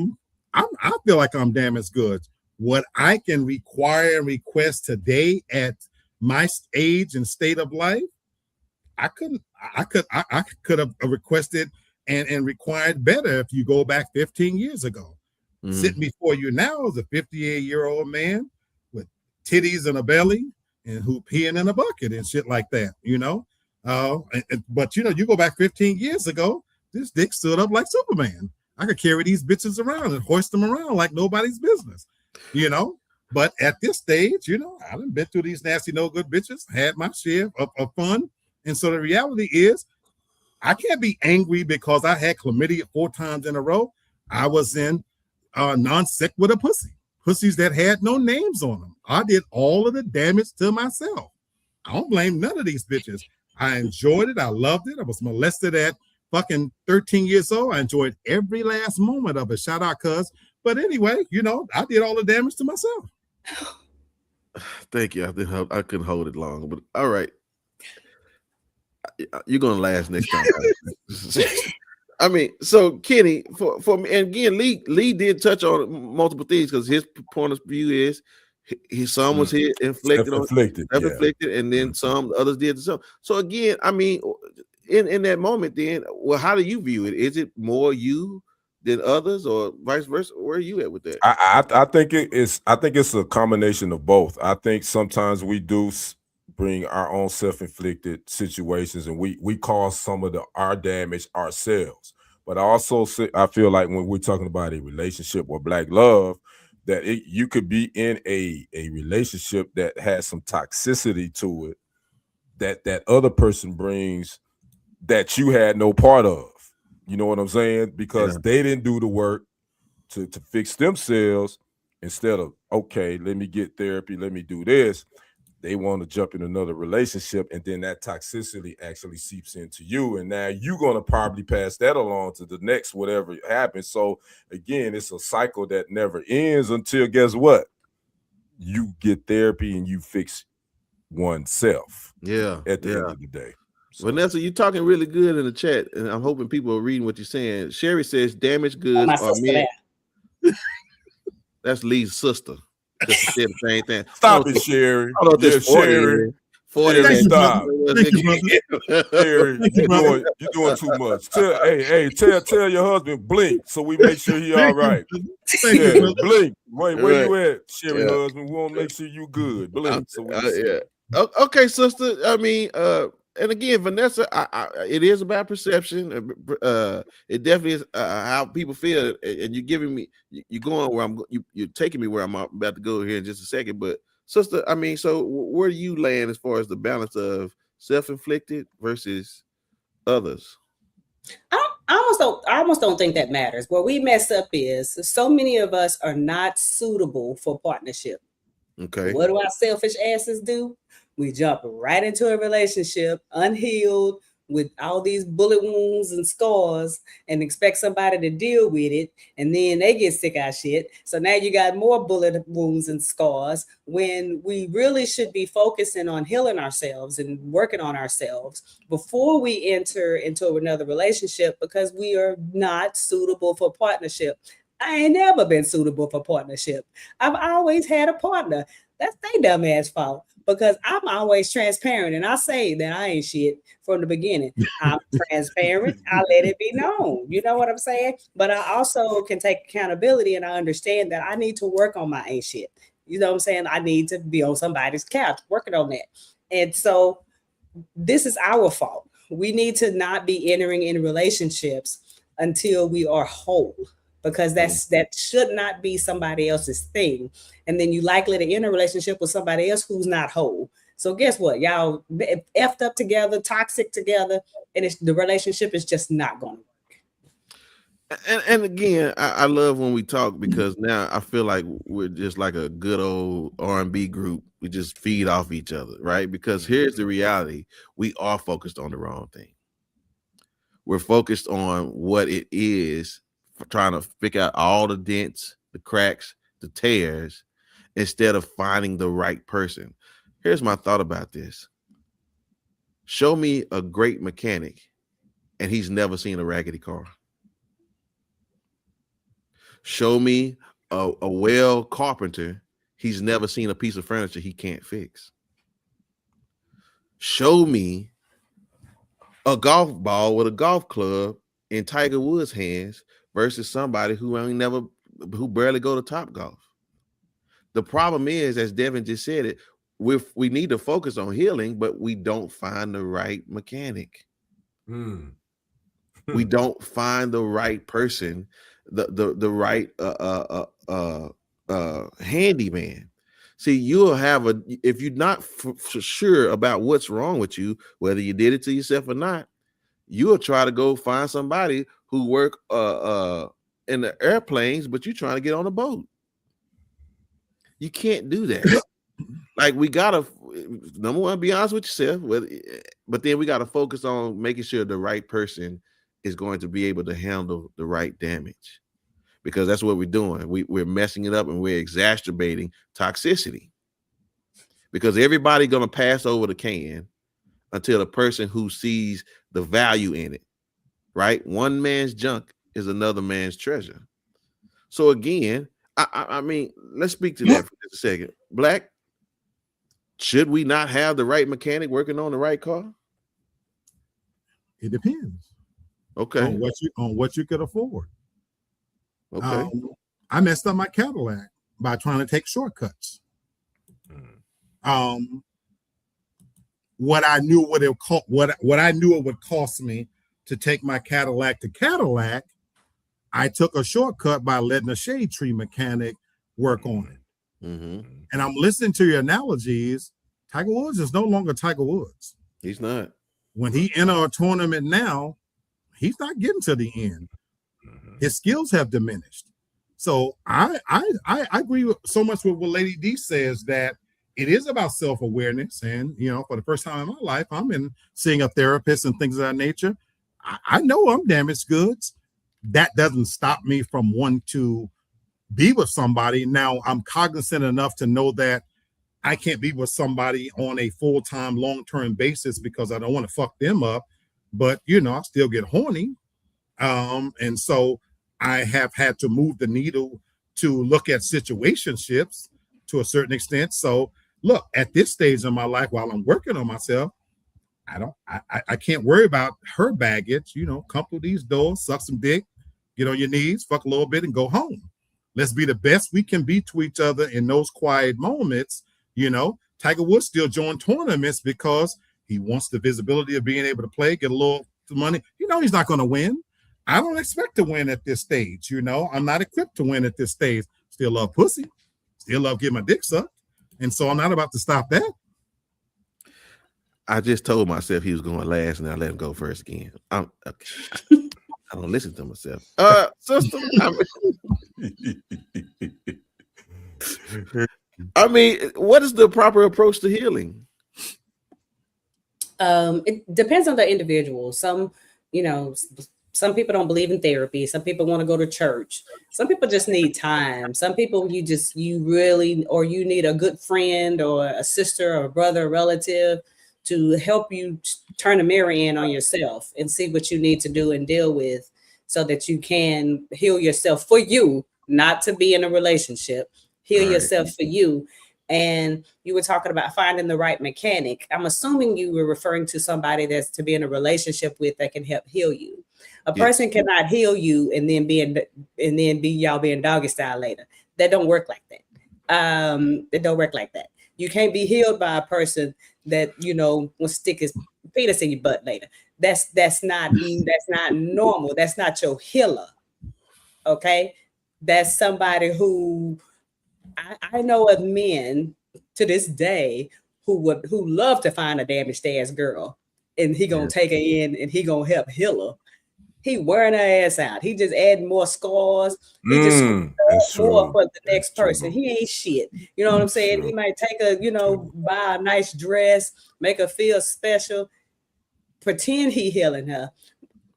Speaker 3: feel like I'm damaged goods. What I can require and request today at my age and state of life, I could have requested and required better if you go back 15 years ago. Sitting before you now is a 58-year-old man with titties and a belly and who peeing in a bucket and shit like that, you know. But you know, you go back 15 years ago, this dick stood up like Superman. I could carry these bitches around and hoist them around like nobody's business, you know. But at this stage, you know, I done been through these nasty, no good bitches, had my share of fun. And so the reality is, I can't be angry because I had chlamydia 4 times in a row. I was in non-sequitur pussies that had no names on them. I did all of the damage to myself. I don't blame none of these bitches. I enjoyed it. I loved it. I was molested at fucking 13 years old. I enjoyed every last moment of it. Shout out, cuz. But anyway, you know, I did all the damage to myself.
Speaker 1: Thank you. I couldn't hold it long, but all right. You're gonna last next time. I mean, so Kenny, for me, and again, Lee did touch on multiple things because his point of view is Some was hit inflicted
Speaker 4: self-inflicted,
Speaker 1: and then some others did so. So again, I mean, in that moment, then, well, how do you view it? Is it more you than others, or vice versa? Where are you at with that?
Speaker 4: I think it's a combination of both. I think sometimes we do bring our own self-inflicted situations, and we cause some of our damage ourselves. But I feel like when we're talking about a relationship or Black love, that you could be in a relationship that has some toxicity to it that other person brings that you had no part of. You know what I'm saying? Because they didn't do the work to fix themselves. Instead of, okay, let me get therapy, let me do this, they want to jump in another relationship, and then that toxicity actually seeps into you, and now you're going to probably pass that along to the next whatever happens. So again, it's a cycle that never ends until, guess what, you get therapy and you fix oneself. At the end of the day.
Speaker 1: So. Vanessa, you're talking really good in the chat, and I'm hoping people are reading what you're saying. Sherry says damaged goods are men. That's Lee's sister. Just said the same thing.
Speaker 4: Stop it, Sherry.
Speaker 1: I don't know if
Speaker 4: Sherry.
Speaker 1: 40.
Speaker 4: Stop.
Speaker 3: Thank you, brother.
Speaker 4: Sherry, you're doing too much. Tell your husband blink so we make sure he all right.
Speaker 3: Thank you,
Speaker 4: blink. Where you at, Sherry husband? We want to make sure you good. Blink. So we
Speaker 1: okay, sister. I mean, and again, Vanessa, it is about perception. It definitely is how people feel, and you're giving me, you're going where you're taking me where I'm about to go here in just a second. But sister, I mean, so where do you land as far as the balance of self-inflicted versus others?
Speaker 2: I almost don't think that matters. Where we mess up is so many of us are not suitable for partnership.
Speaker 1: Okay.
Speaker 2: What do our selfish asses do? We jump right into a relationship unhealed with all these bullet wounds and scars and expect somebody to deal with it. And then they get sick of shit. So now you got more bullet wounds and scars when we really should be focusing on healing ourselves and working on ourselves before we enter into another relationship, because we are not suitable for partnership. I ain't never been suitable for partnership. I've always had a partner. That's their dumbass fault, because I'm always transparent and I say that I ain't shit from the beginning. I'm transparent. I let it be known. You know what I'm saying? But I also can take accountability, and I understand that I need to work on my ain't shit. You know what I'm saying? I need to be on somebody's couch working on that. And so this is our fault. We need to not be entering in relationships until we are whole, because that should not be somebody else's thing. And then you likely to enter a relationship with somebody else who's not whole. So guess what? Y'all effed up together, toxic together, and the relationship is just not going to work.
Speaker 1: And again, I love when we talk, because now I feel like we're just like a good old R&B group. We just feed off each other, right? Because here's the reality. We are focused on the wrong thing. We're focused on what it is, trying to pick out all the dents, the cracks, the tears, instead of finding the right person. Here's my thought about this. Show me a great mechanic and he's never seen a raggedy car. Show me a well carpenter, he's never seen a piece of furniture he can't fix. Show me a golf ball with a golf club in Tiger Woods' hands versus somebody who barely go to Topgolf. The problem is, as Devin just said it, we need to focus on healing, but we don't find the right mechanic. We don't find the right person, the right handyman. See, you'll have if you're not sure about what's wrong with you, whether you did it to yourself or not, you'll try to go find somebody who work in the airplanes, but you're trying to get on a boat. You can't do that. Like, we gotta, number one, be honest with yourself, but then we gotta focus on making sure the right person is going to be able to handle the right damage, because that's what we're doing. We're messing it up, and we're exacerbating toxicity, because everybody's gonna pass over the can until the person who sees the value in it, right? One man's junk is another man's treasure. So again, I mean, let's speak to that for just a second. Black, should we not have the right mechanic working on the right car?
Speaker 3: It depends.
Speaker 1: Okay.
Speaker 3: On what you could afford.
Speaker 1: Okay.
Speaker 3: I messed up my Cadillac by trying to take shortcuts. What I knew it would cost me to take my Cadillac to Cadillac, I took a shortcut by letting a shade tree mechanic work on it.
Speaker 1: Mm-hmm.
Speaker 3: And I'm listening to your analogies. Tiger Woods is no longer Tiger Woods.
Speaker 1: He's not.
Speaker 3: When he enter a tournament now, he's not getting to the end. His skills have diminished. So I agree so much with what Lady D says, that it is about self-awareness. And, you know, for the first time in my life, I'm seeing a therapist and things of that nature. I know I'm damaged goods. That doesn't stop me from wanting to be with somebody. Now, I'm cognizant enough to know that I can't be with somebody on a full-time, long-term basis because I don't want to fuck them up. But, you know, I still get horny. And so I have had to move the needle to look at situationships to a certain extent. So, look, at this stage in my life, while I'm working on myself, I can't worry about her baggage. You know, come through these doors, suck some dick, get on your knees, fuck a little bit, and go home. Let's be the best we can be to each other in those quiet moments. You know, Tiger Woods still joined tournaments because he wants the visibility of being able to play, get a little money. You know, he's not going to win. I don't expect to win at this stage. You know, I'm not equipped to win at this stage. Still love pussy. Still love getting my dick sucked. And so I'm not about to stop that.
Speaker 1: I just told myself he was going last, and I let him go first again. I don't listen to myself. Sister, I mean, what is the proper approach to healing?
Speaker 2: It depends on the individual. Some people don't believe in therapy. Some people want to go to church. Some people just need time. Some people you need a good friend or a sister or a brother, or relative to help you turn a mirror in on yourself and see what you need to do and deal with so that you can heal yourself for you, not to be in a relationship. Heal yourself for you. And you were talking about finding the right mechanic. I'm assuming you were referring to somebody that's to be in a relationship with that can help heal you. A person cannot heal you and then be y'all being doggy style later. That don't work like that. It don't work like that. You can't be healed by a person that, you know, will stick his penis in your butt later. That's not normal. That's not your healer. Okay. That's somebody who I know of men to this day who love to find a damaged ass girl, and he gonna take her in and he gonna help heal her. He wearing her ass out. He just adding more scars. He just more for the next person. He ain't shit. You know what I'm saying? He might take her, buy a nice dress, make her feel special, pretend he healing her.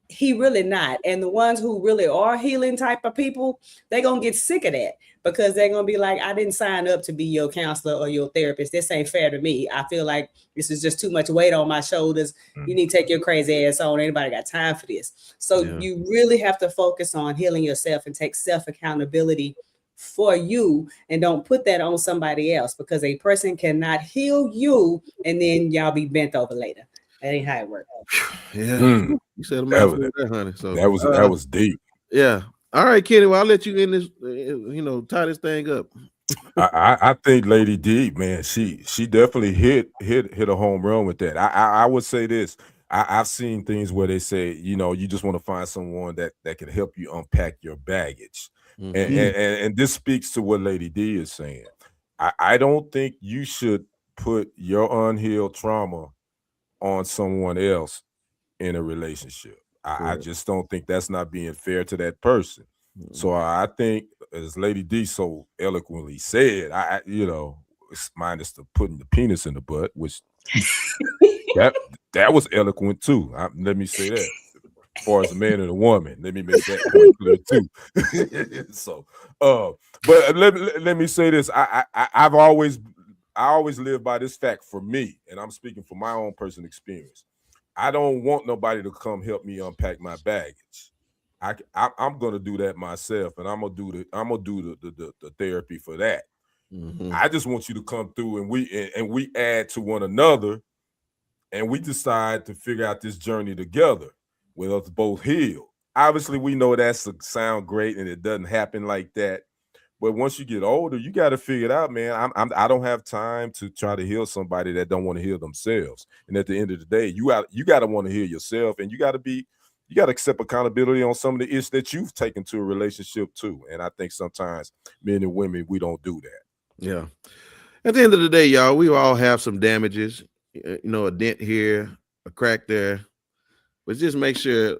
Speaker 2: He really not. And the ones who really are healing type of people, they're going to get sick of that because they're going to be like, I didn't sign up to be your counselor or your therapist. This ain't fair to me. I feel like this is just too much weight on my shoulders. You need to take your crazy ass on. Anybody got time for this? So you really have to focus on healing yourself and take self-accountability for you, and don't put that on somebody else, because a person cannot heal you and then y'all be bent over later. That ain't how it works.
Speaker 1: Yeah. You said a mouthful there, honey. So
Speaker 4: that was deep.
Speaker 1: Yeah. All right, Kenny. Well, I'll let you in this, tie this thing up.
Speaker 4: I think Lady D, man, she definitely hit a home run with that. I would say this. I've seen things where they say, you just want to find someone that can help you unpack your baggage. And this speaks to what Lady D is saying. I don't think you should put your unhealed trauma on someone else in a relationship. I just don't think that's not being fair to that person. So I think, as Lady D so eloquently said, it's minus the putting the penis in the butt, which that was eloquent too. Let me say that. As far as a man and a woman, let me make that point clear too. So, but let me say this. I always live by this fact for me, and I'm speaking from my own personal experience. I don't want nobody to come help me unpack my baggage. I'm gonna do that myself, and I'm gonna do the therapy for that.
Speaker 1: Mm-hmm.
Speaker 4: I just want you to come through, and we add to one another, and we decide to figure out this journey together with us both healed. Obviously, we know that's to sound great, and it doesn't happen like that. But once you get older, you got to figure it out, man. I don't have time to try to heal somebody that don't want to heal themselves. And at the end of the day, you got to want to heal yourself, and you got to accept accountability on some of the issues that you've taken to a relationship too. And I think sometimes men and women, we don't do that.
Speaker 1: Yeah. At the end of the day, y'all, we all have some damages. You know, a dent here, a crack there, but just make sure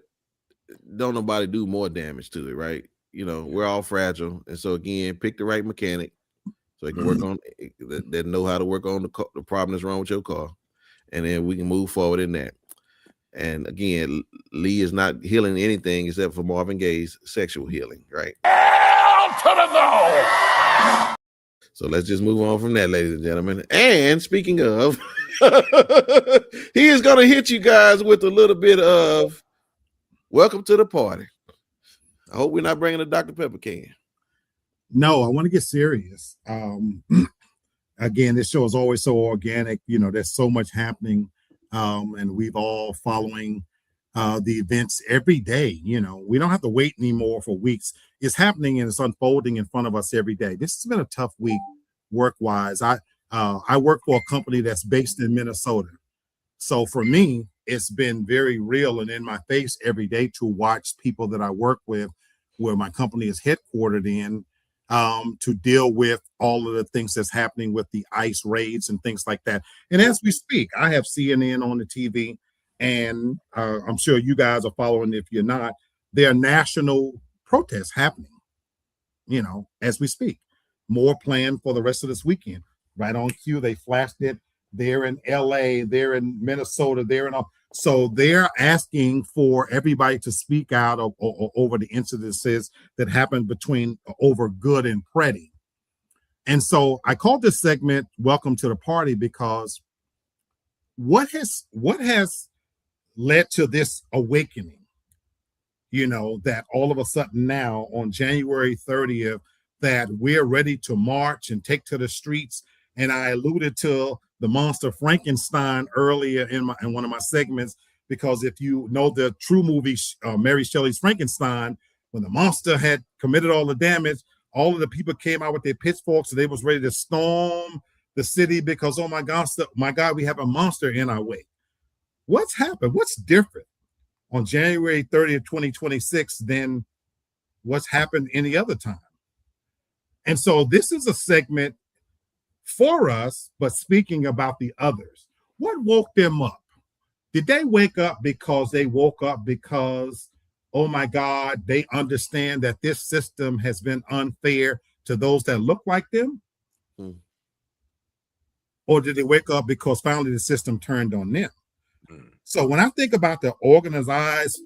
Speaker 1: don't nobody do more damage to it, right? You know, we're all fragile, and so again, pick the right mechanic so he can work on that know how to work on the problem that's wrong with your car, and then we can move forward in that. And again, Lee is not healing anything except for Marvin Gaye's sexual healing, right?
Speaker 7: Hell to the no!
Speaker 1: So let's just move on from that, ladies and gentlemen. And speaking of, he is going to hit you guys with a little bit of welcome to the party. I hope we're not bringing a Dr. Pepper can.
Speaker 3: No, I want to get serious. Again, this show is always so organic. You know, there's so much happening, and we've all following the events every day. You know, we don't have to wait anymore for weeks. It's happening and it's unfolding in front of us every day. This has been a tough week work-wise. I work for a company that's based in Minnesota. So for me, it's been very real and in my face every day to watch people that I work with, where my company is headquartered in, to deal with all of the things that's happening with the ICE raids and things like that. And as we speak, I have CNN on the TV, and I'm sure you guys are following. If you're not, there are national protests happening, you know, as we speak. More planned for the rest of this weekend. Right on cue, they flashed it. They're in LA, they're in Minnesota, they're in all. So they're asking for everybody to speak out over the incidences that happened between over Good and Freddie. And so I called this segment "Welcome to the Party" because what has led to this awakening? You know, that all of a sudden now on January 30th, that we're ready to march and take to the streets. And I alluded to the monster Frankenstein earlier in one of my segments, because if you know the true movie, Mary Shelley's Frankenstein, when the monster had committed all the damage, all of the people came out with their pitchforks and they was ready to storm the city because, oh my God, we have a monster in our way. What's happened? What's different on January 30th, 2026 than what's happened any other time? And so this is a segment for us, but speaking about the others. What woke them up? Did they wake up because they woke up because, oh my God, they understand that this system has been unfair to those that look like them? Or did they wake up because finally the system turned on them? So when I think about the organized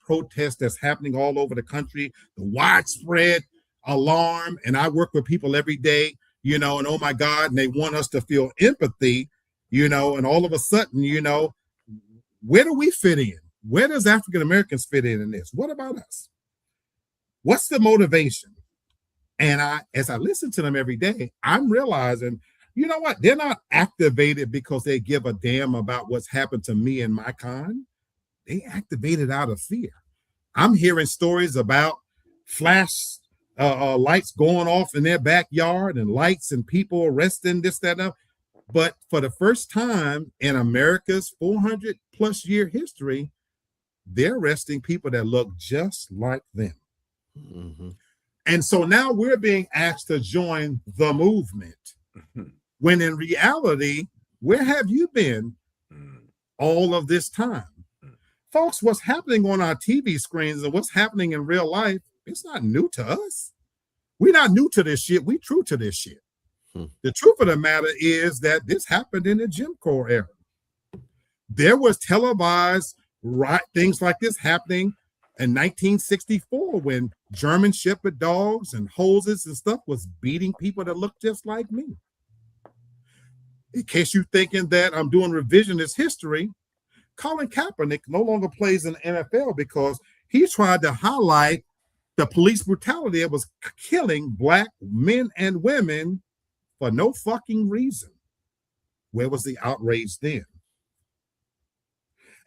Speaker 3: protest that's happening all over the country, the widespread alarm, and I work with people every day, you know, and oh my God, and they want us to feel empathy, you know, and all of a sudden, you know, where do we fit in? Where does African Americans fit in this? What about us? What's the motivation? And as I listen to them every day, I'm realizing, you know what? They're not activated because they give a damn about what's happened to me and my kind. They activated out of fear. I'm hearing stories about flash lights going off in their backyard and lights and people arresting this, that, and that. But for the first time in America's 400 plus year history, they're arresting people that look just like them. Mm-hmm. And so now we're being asked to join the movement. When in reality, where have you been all of this time? Folks, what's happening on our TV screens and what's happening in real life, it's not new to us. We're not new to this shit. We true to this shit. The truth of the matter is that this happened in the Jim Crow era. There was televised things like this happening in 1964 when German Shepherd dogs and hoses and stuff was beating people that looked just like me. In case you're thinking that I'm doing revisionist history, Colin Kaepernick no longer plays in the NFL because he tried to highlight the police brutality that was killing Black men and women for no fucking reason. Where was the outrage then?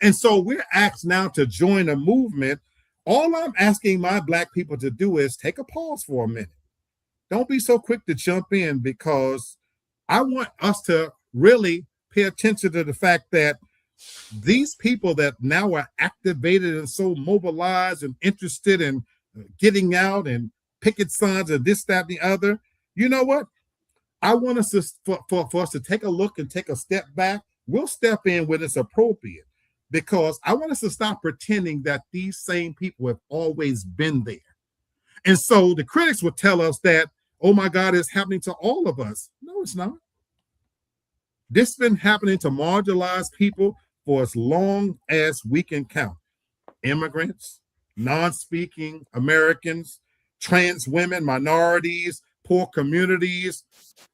Speaker 3: And so we're asked now to join a movement. All I'm asking my Black people to do is take a pause for a minute. Don't be so quick to jump in, because I want us to really pay attention to the fact that these people that now are activated and so mobilized and interested in getting out and picket signs and this, that, and the other, you know what? I want us to, for us to take a look and take a step back. We'll step in when it's appropriate, because I want us to stop pretending that these same people have always been there. And so the critics will tell us that, oh my God, it's happening to all of us. No, it's not. This has been happening to marginalized people for as long as we can count. Immigrants, non-speaking Americans, trans women, minorities, poor communities.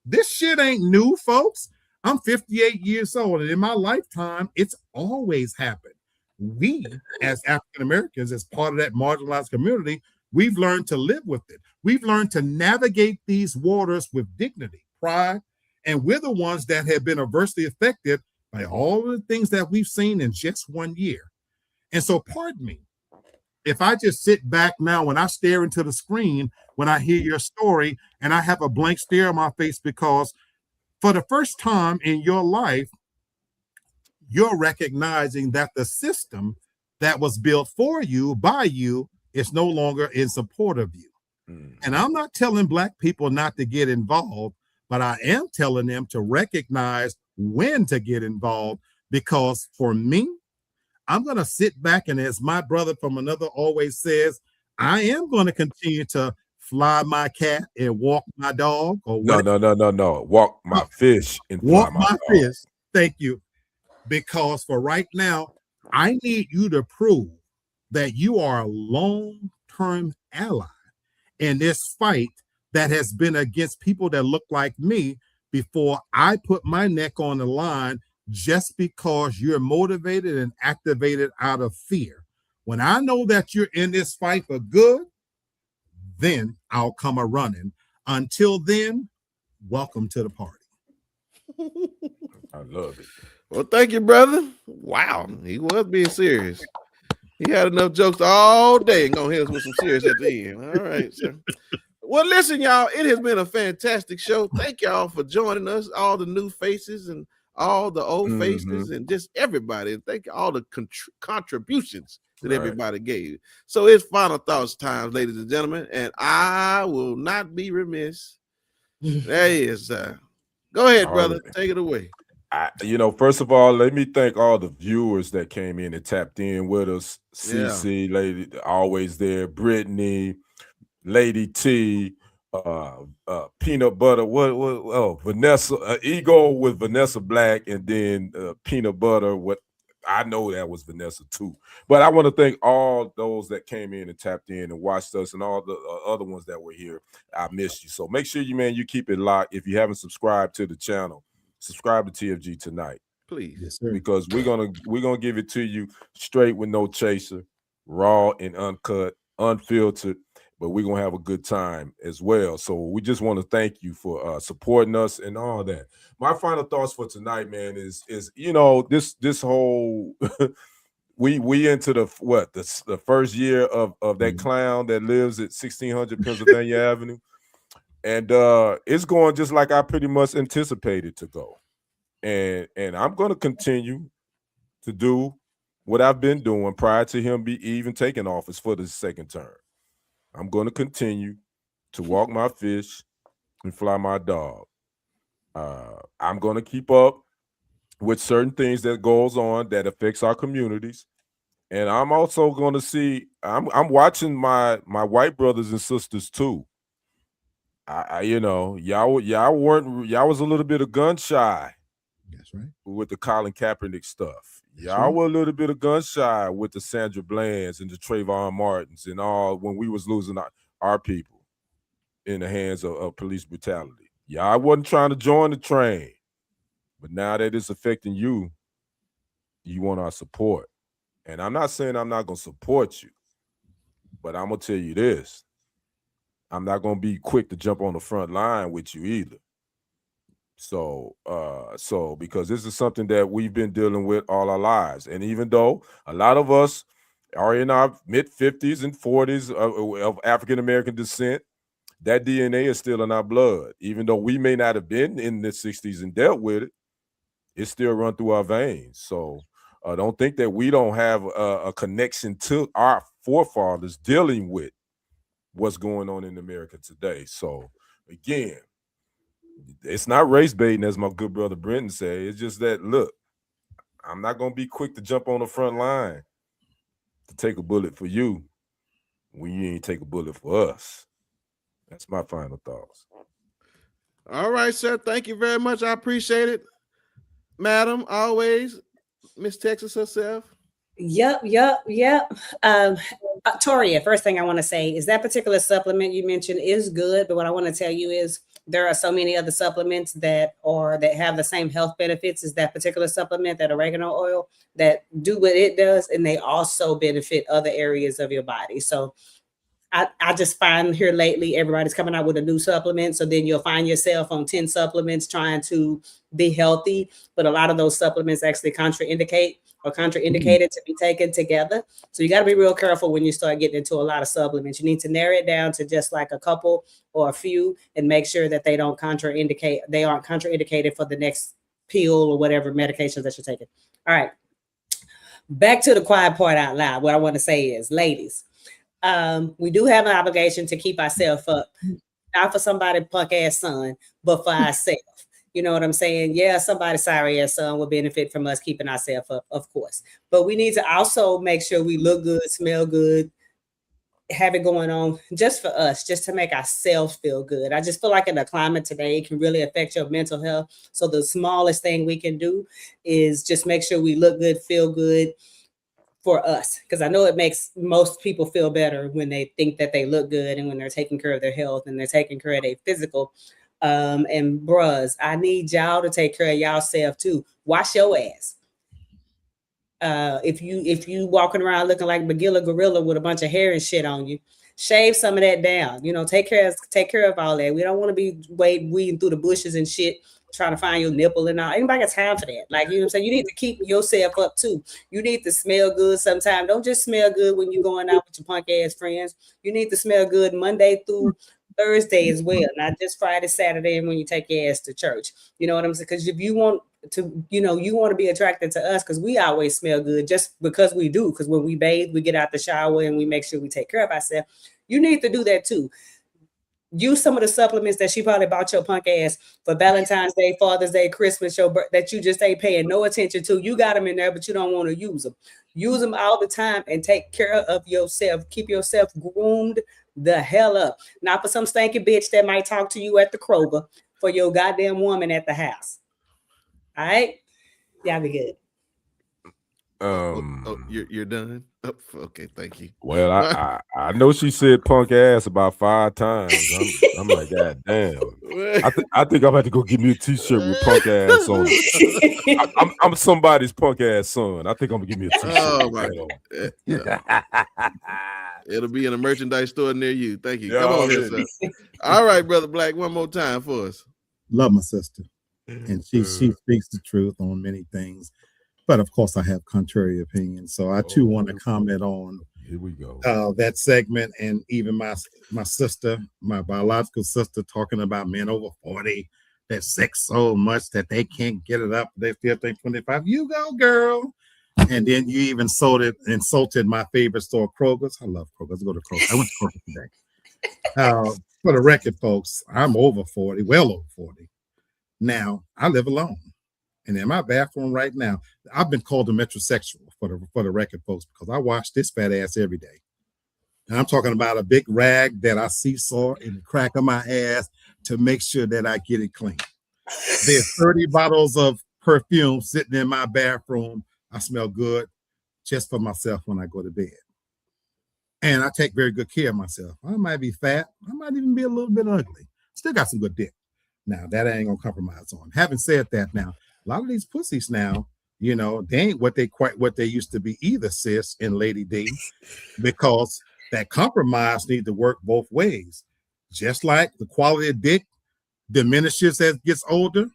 Speaker 3: This shit ain't new, folks. I'm 58 years old, and in my lifetime, it's always happened. We, as African Americans, as part of that marginalized community, we've learned to live with it. We've learned to navigate these waters with dignity, pride, and we're the ones that have been adversely affected by all of the things that we've seen in just 1 year. And so, pardon me, if I just sit back now and I stare into the screen when I hear your story and I have a blank stare on my face, because for the first time in your life, you're recognizing that the system that was built for you, by you, is no longer in support of you. And I'm not telling Black people not to get involved, but I am telling them to recognize when to get involved, because for me, I'm going to sit back, and as my brother from another always says, I am going to continue to fly my cat and walk my dog. Or
Speaker 4: No. Walk my fish and
Speaker 3: walk
Speaker 4: fly my dog.
Speaker 3: fish. Thank you. Because for right now, I need you to prove that you are a long-term ally in this fight that has been against people that look like me, before I put my neck on the line just because you're motivated and activated out of fear. When I know that you're in this fight for good, then I'll come a running. Until then, welcome to the party.
Speaker 4: I love it.
Speaker 1: Well, thank you, brother. Wow, he was being serious. He had enough jokes all day and gonna hit us with some serious at the end. All right, sir. Well, listen, y'all, it has been a fantastic show. Thank y'all for joining us, all the new faces and all the old faces and just everybody. And thank you all the contributions that everybody gave. So it's final thoughts time, ladies and gentlemen, and I will not be remiss. There he is. Go ahead, brother. Take it away.
Speaker 4: First of all, let me thank all the viewers that came in and tapped in with us. CC, lady, always there. Brittany, Lady T, Peanut Butter. Vanessa, Ego with Vanessa Black, and then Peanut Butter. What I know that was Vanessa too. But I want to thank all those that came in and tapped in and watched us, and all the other ones that were here. I missed you. So make sure you keep it locked. If you haven't subscribed to the channel, subscribe to TFG Tonight,
Speaker 1: please.
Speaker 3: Yes, sir.
Speaker 4: Because we're gonna give it to you straight with no chaser, raw and uncut, unfiltered. But we're gonna have a good time as well. So we just want to thank you for supporting us and all that. My final thoughts for tonight, man, is this whole we into the first year of that clown that lives at 1600 Pennsylvania Avenue. And it's going just like I pretty much anticipated to go. And I'm going to continue to do what I've been doing prior to him even taking office for the second term. I'm going to continue to walk my fish and fly my dog. I'm going to keep up with certain things that goes on that affects our communities. And I'm also going to see, I'm watching my white brothers and sisters too. Y'all was a little bit of gun shy.
Speaker 3: That's right.
Speaker 4: With the Colin Kaepernick stuff.
Speaker 3: That's
Speaker 4: Y'all
Speaker 3: right.
Speaker 4: were a little bit of gun shy with the Sandra Blands and the Trayvon Martins and all when we was losing our people in the hands of police brutality. Y'all wasn't trying to join the train. But now that it's affecting you want our support. And I'm not saying I'm not going to support you. But I'm gonna tell you this: I'm not gonna be quick to jump on the front line with you either. So, because this is something that we've been dealing with all our lives, and even though a lot of us are in our mid-50s and 40s of African American descent, that DNA is still in our blood. Even though we may not have been in the 60s and dealt with it, it still run through our veins. So, don't think that we don't have a connection to our forefathers dealing with what's going on in America today. So, again, it's not race baiting, as my good brother Brenton said. It's just that, look, I'm not going to be quick to jump on the front line to take a bullet for you when you ain't take a bullet for us. That's my final thoughts.
Speaker 1: All right, sir. Thank you very much. I appreciate it. Madam, always, Miss Texas herself.
Speaker 2: Yep. Toria, first thing I want to say is that particular supplement you mentioned is good, but what I want to tell you is there are so many other supplements that have the same health benefits as that particular supplement, that oregano oil, that do what it does, and they also benefit other areas of your body. So I just find here lately, everybody's coming out with a new supplement. So then you'll find yourself on 10 supplements trying to be healthy. But a lot of those supplements actually contraindicated to be taken together. So you got to be real careful when you start getting into a lot of supplements. You need to narrow it down to just like a couple or a few and make sure that they aren't contraindicated for the next pill or whatever medications that you're taking. All right. Back to the quiet part out loud. What I want to say is, ladies, we do have an obligation to keep ourselves up, not for somebody punk ass son, but for ourselves. You know what I'm saying? Yeah, somebody's sorry ass son will benefit from us keeping ourselves up, of course. But we need to also make sure we look good, smell good, have it going on just for us, just to make ourselves feel good. I just feel like in the climate today, it can really affect your mental health. So the smallest thing we can do is just make sure we look good, feel good, for us, because I know it makes most people feel better when they think that they look good and when they're taking care of their health and they're taking care of their physical. And bros, I need y'all to take care of y'allself too. Wash your ass. If you walking around looking like Bagilla Gorilla with a bunch of hair and shit on you, shave some of that down. You know, take care of all that. We don't want to be weeding through the bushes and shit, trying to find your nipple and all. Anybody got time for that? Like, you know what I'm saying? You need to keep yourself up too. You need to smell good sometime. Don't just smell good when you're going out with your punk ass friends. You need to smell good Monday through Thursday as well, not just Friday, Saturday, and when you take your ass to church. You know what I'm saying? Because if you want to, you want to be attracted to us because we always smell good, just because we do. Because when we bathe, we get out the shower and we make sure we take care of ourselves. You need to do that too. Use some of the supplements that she probably bought your punk ass for Valentine's Day, Father's Day, Christmas, your birthday, that you just ain't paying no attention to. You got them in there, but you don't want to use them. Use them all the time and take care of yourself. Keep yourself groomed the hell up. Not for some stanky bitch that might talk to you at the Kroger, for your goddamn woman at the house. All right? Y'all be good.
Speaker 1: You're done? Oh, okay, thank you.
Speaker 4: Well, I know she said punk ass about 5 times. I'm like, God damn. I think I'm about to go get me a t-shirt with punk ass on it. I'm somebody's punk ass son. I think I'm gonna give me a t-shirt.
Speaker 1: Oh my God. It'll be in a merchandise store near you. Thank you. Come on here, sir. All right, Brother Black, one more time for us.
Speaker 3: Love my sister. And she speaks the truth on many things. But of course, I have contrary opinions. So I too want to comment on
Speaker 4: here we go
Speaker 3: that segment, and even my sister, my biological sister, talking about men over 40 that sex so much that they can't get it up. They still think 25. You go, girl. And then you even insulted my favorite store, Kroger's. I love Kroger's. Go to Kroger. I went to Kroger today. For the record, folks, I'm over 40, well over 40. Now I live alone. And in my bathroom right now, I've been called a metrosexual for the record, folks, because I wash this fat ass every day. And I'm talking about a big rag that I seesaw in the crack of my ass to make sure that I get it clean. There's 30 bottles of perfume sitting in my bathroom. I smell good just for myself when I go to bed. And I take very good care of myself. I might be fat. I might even be a little bit ugly. Still got some good dick. Now, that I ain't going to compromise on. Having said that, now, a lot of these pussies now, they ain't what they used to be either, sis and Lady D, because that compromise need to work both ways. Just like the quality of dick diminishes as it gets older,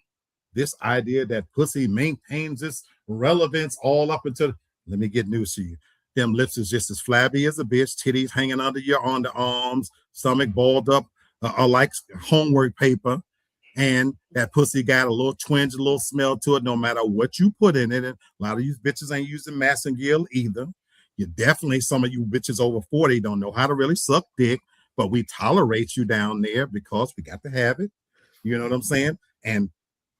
Speaker 3: this idea that pussy maintains its relevance all up until, let me get news to you. Them lips is just as flabby as a bitch, titties hanging under your underarms, stomach balled up like homework paper. And that pussy got a little twinge, a little smell to it, no matter what you put in it. And a lot of these bitches ain't using Massengill either. You definitely, some of you bitches over 40 don't know how to really suck dick, but we tolerate you down there because we got to have it. You know what I'm saying? And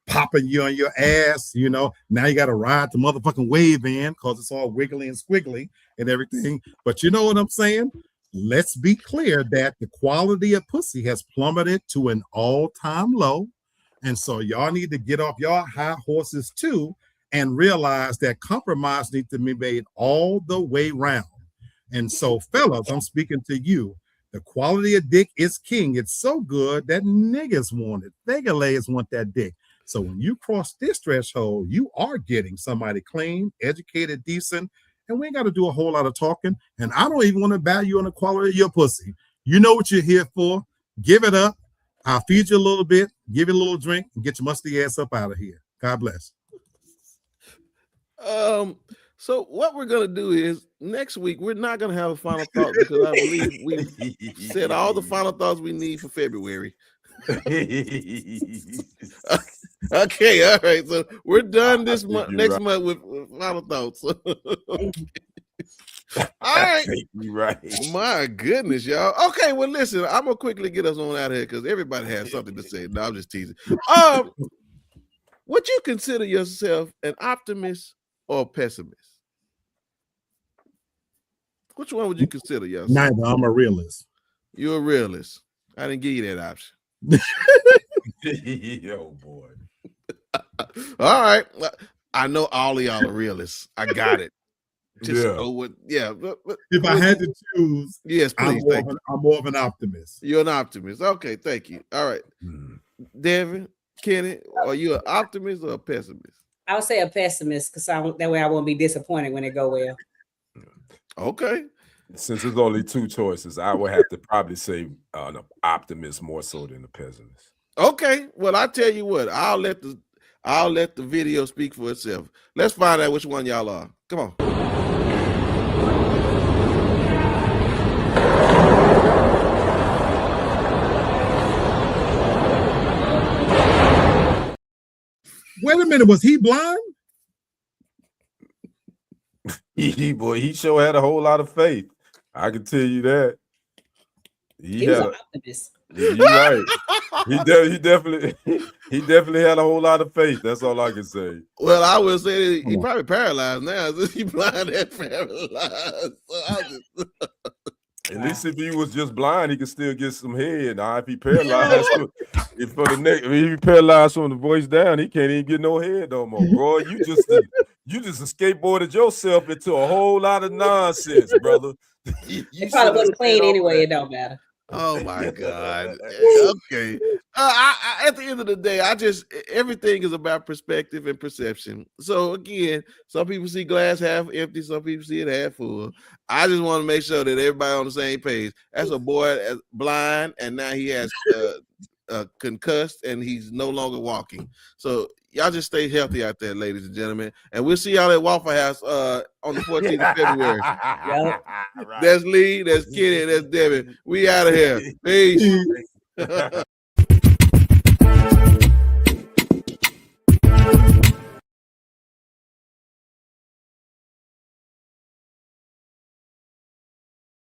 Speaker 3: popping you on your ass, you know, now you got to ride the motherfucking wave in because it's all wiggly and squiggly and everything. But you know what I'm saying? Let's be clear that the quality of pussy has plummeted to an all-time low. And so y'all need to get off y'all high horses too and realize that compromise needs to be made all the way round. And so, fellas, I'm speaking to you. The quality of dick is king. It's so good that niggas want it. Figurelayers want that dick. So when you cross this threshold, you are getting somebody clean, educated, decent, and we ain't got to do a whole lot of talking. And I don't even want to value on the quality of your pussy. You know what you're here for. Give it up. I'll feed you a little bit, give you a little drink, and get your musty ass up out of here. God bless.
Speaker 1: So what we're gonna do is next week we're not gonna have a final thought because I believe we've said all the final thoughts we need for February. Okay, all right. So we're done this month. Next month with final thoughts. All right.
Speaker 4: You're right.
Speaker 1: My goodness, y'all. Okay, well, listen, I'm gonna quickly get us on out of here because everybody has something to say. No, I'm just teasing. Would you consider yourself an optimist or a pessimist? Which one would you consider yourself?
Speaker 3: Neither. I'm a realist.
Speaker 1: You're a realist. I didn't give you that option.
Speaker 4: Yo, boy.
Speaker 1: All right. I know all of y'all are realists. I got it. Just but
Speaker 3: if I had to choose,
Speaker 1: yes, please.
Speaker 3: I'm more of an optimist.
Speaker 1: You're an optimist. Okay, thank you. All right. Devin, Kenny, are you an optimist or a pessimist?
Speaker 2: I would say a pessimist because that way I won't be disappointed when it go well.
Speaker 1: Okay.
Speaker 4: Since there's only two choices, I would have to probably say an optimist more so than a pessimist.
Speaker 1: Okay. Well, I tell you what, I'll let the video speak for itself. Let's find out which one y'all are. Come on.
Speaker 3: Wait a minute, was he blind?
Speaker 4: He sure had a whole lot of faith. I can tell you that.
Speaker 2: He was an optimist.
Speaker 4: You're right. He definitely had a whole lot of faith. That's all I can say.
Speaker 1: Well, I would say he probably paralyzed now. He blind and paralyzed. So
Speaker 4: at least if he was just blind, he could still get some head. Now, if he paralyzed, if he paralyzed from the voice down, he can't even get no head no more, bro. You just skateboarded yourself into a whole lot of nonsense, brother.
Speaker 2: You probably wasn't clean anyway. It don't matter.
Speaker 1: Oh my God. Okay. At the end of the day, everything is about perspective and perception. So again, some people see glass half empty, some people see it half full. I just want to make sure that everybody on the same page. That's a boy blind, and now he has concussed, and he's no longer walking. So y'all just stay healthy out there, ladies and gentlemen. And we'll see y'all at Waffle House on the 14th of February.
Speaker 2: Yep.
Speaker 1: That's Lee, that's Kenny, that's Devin. We out of here. Peace.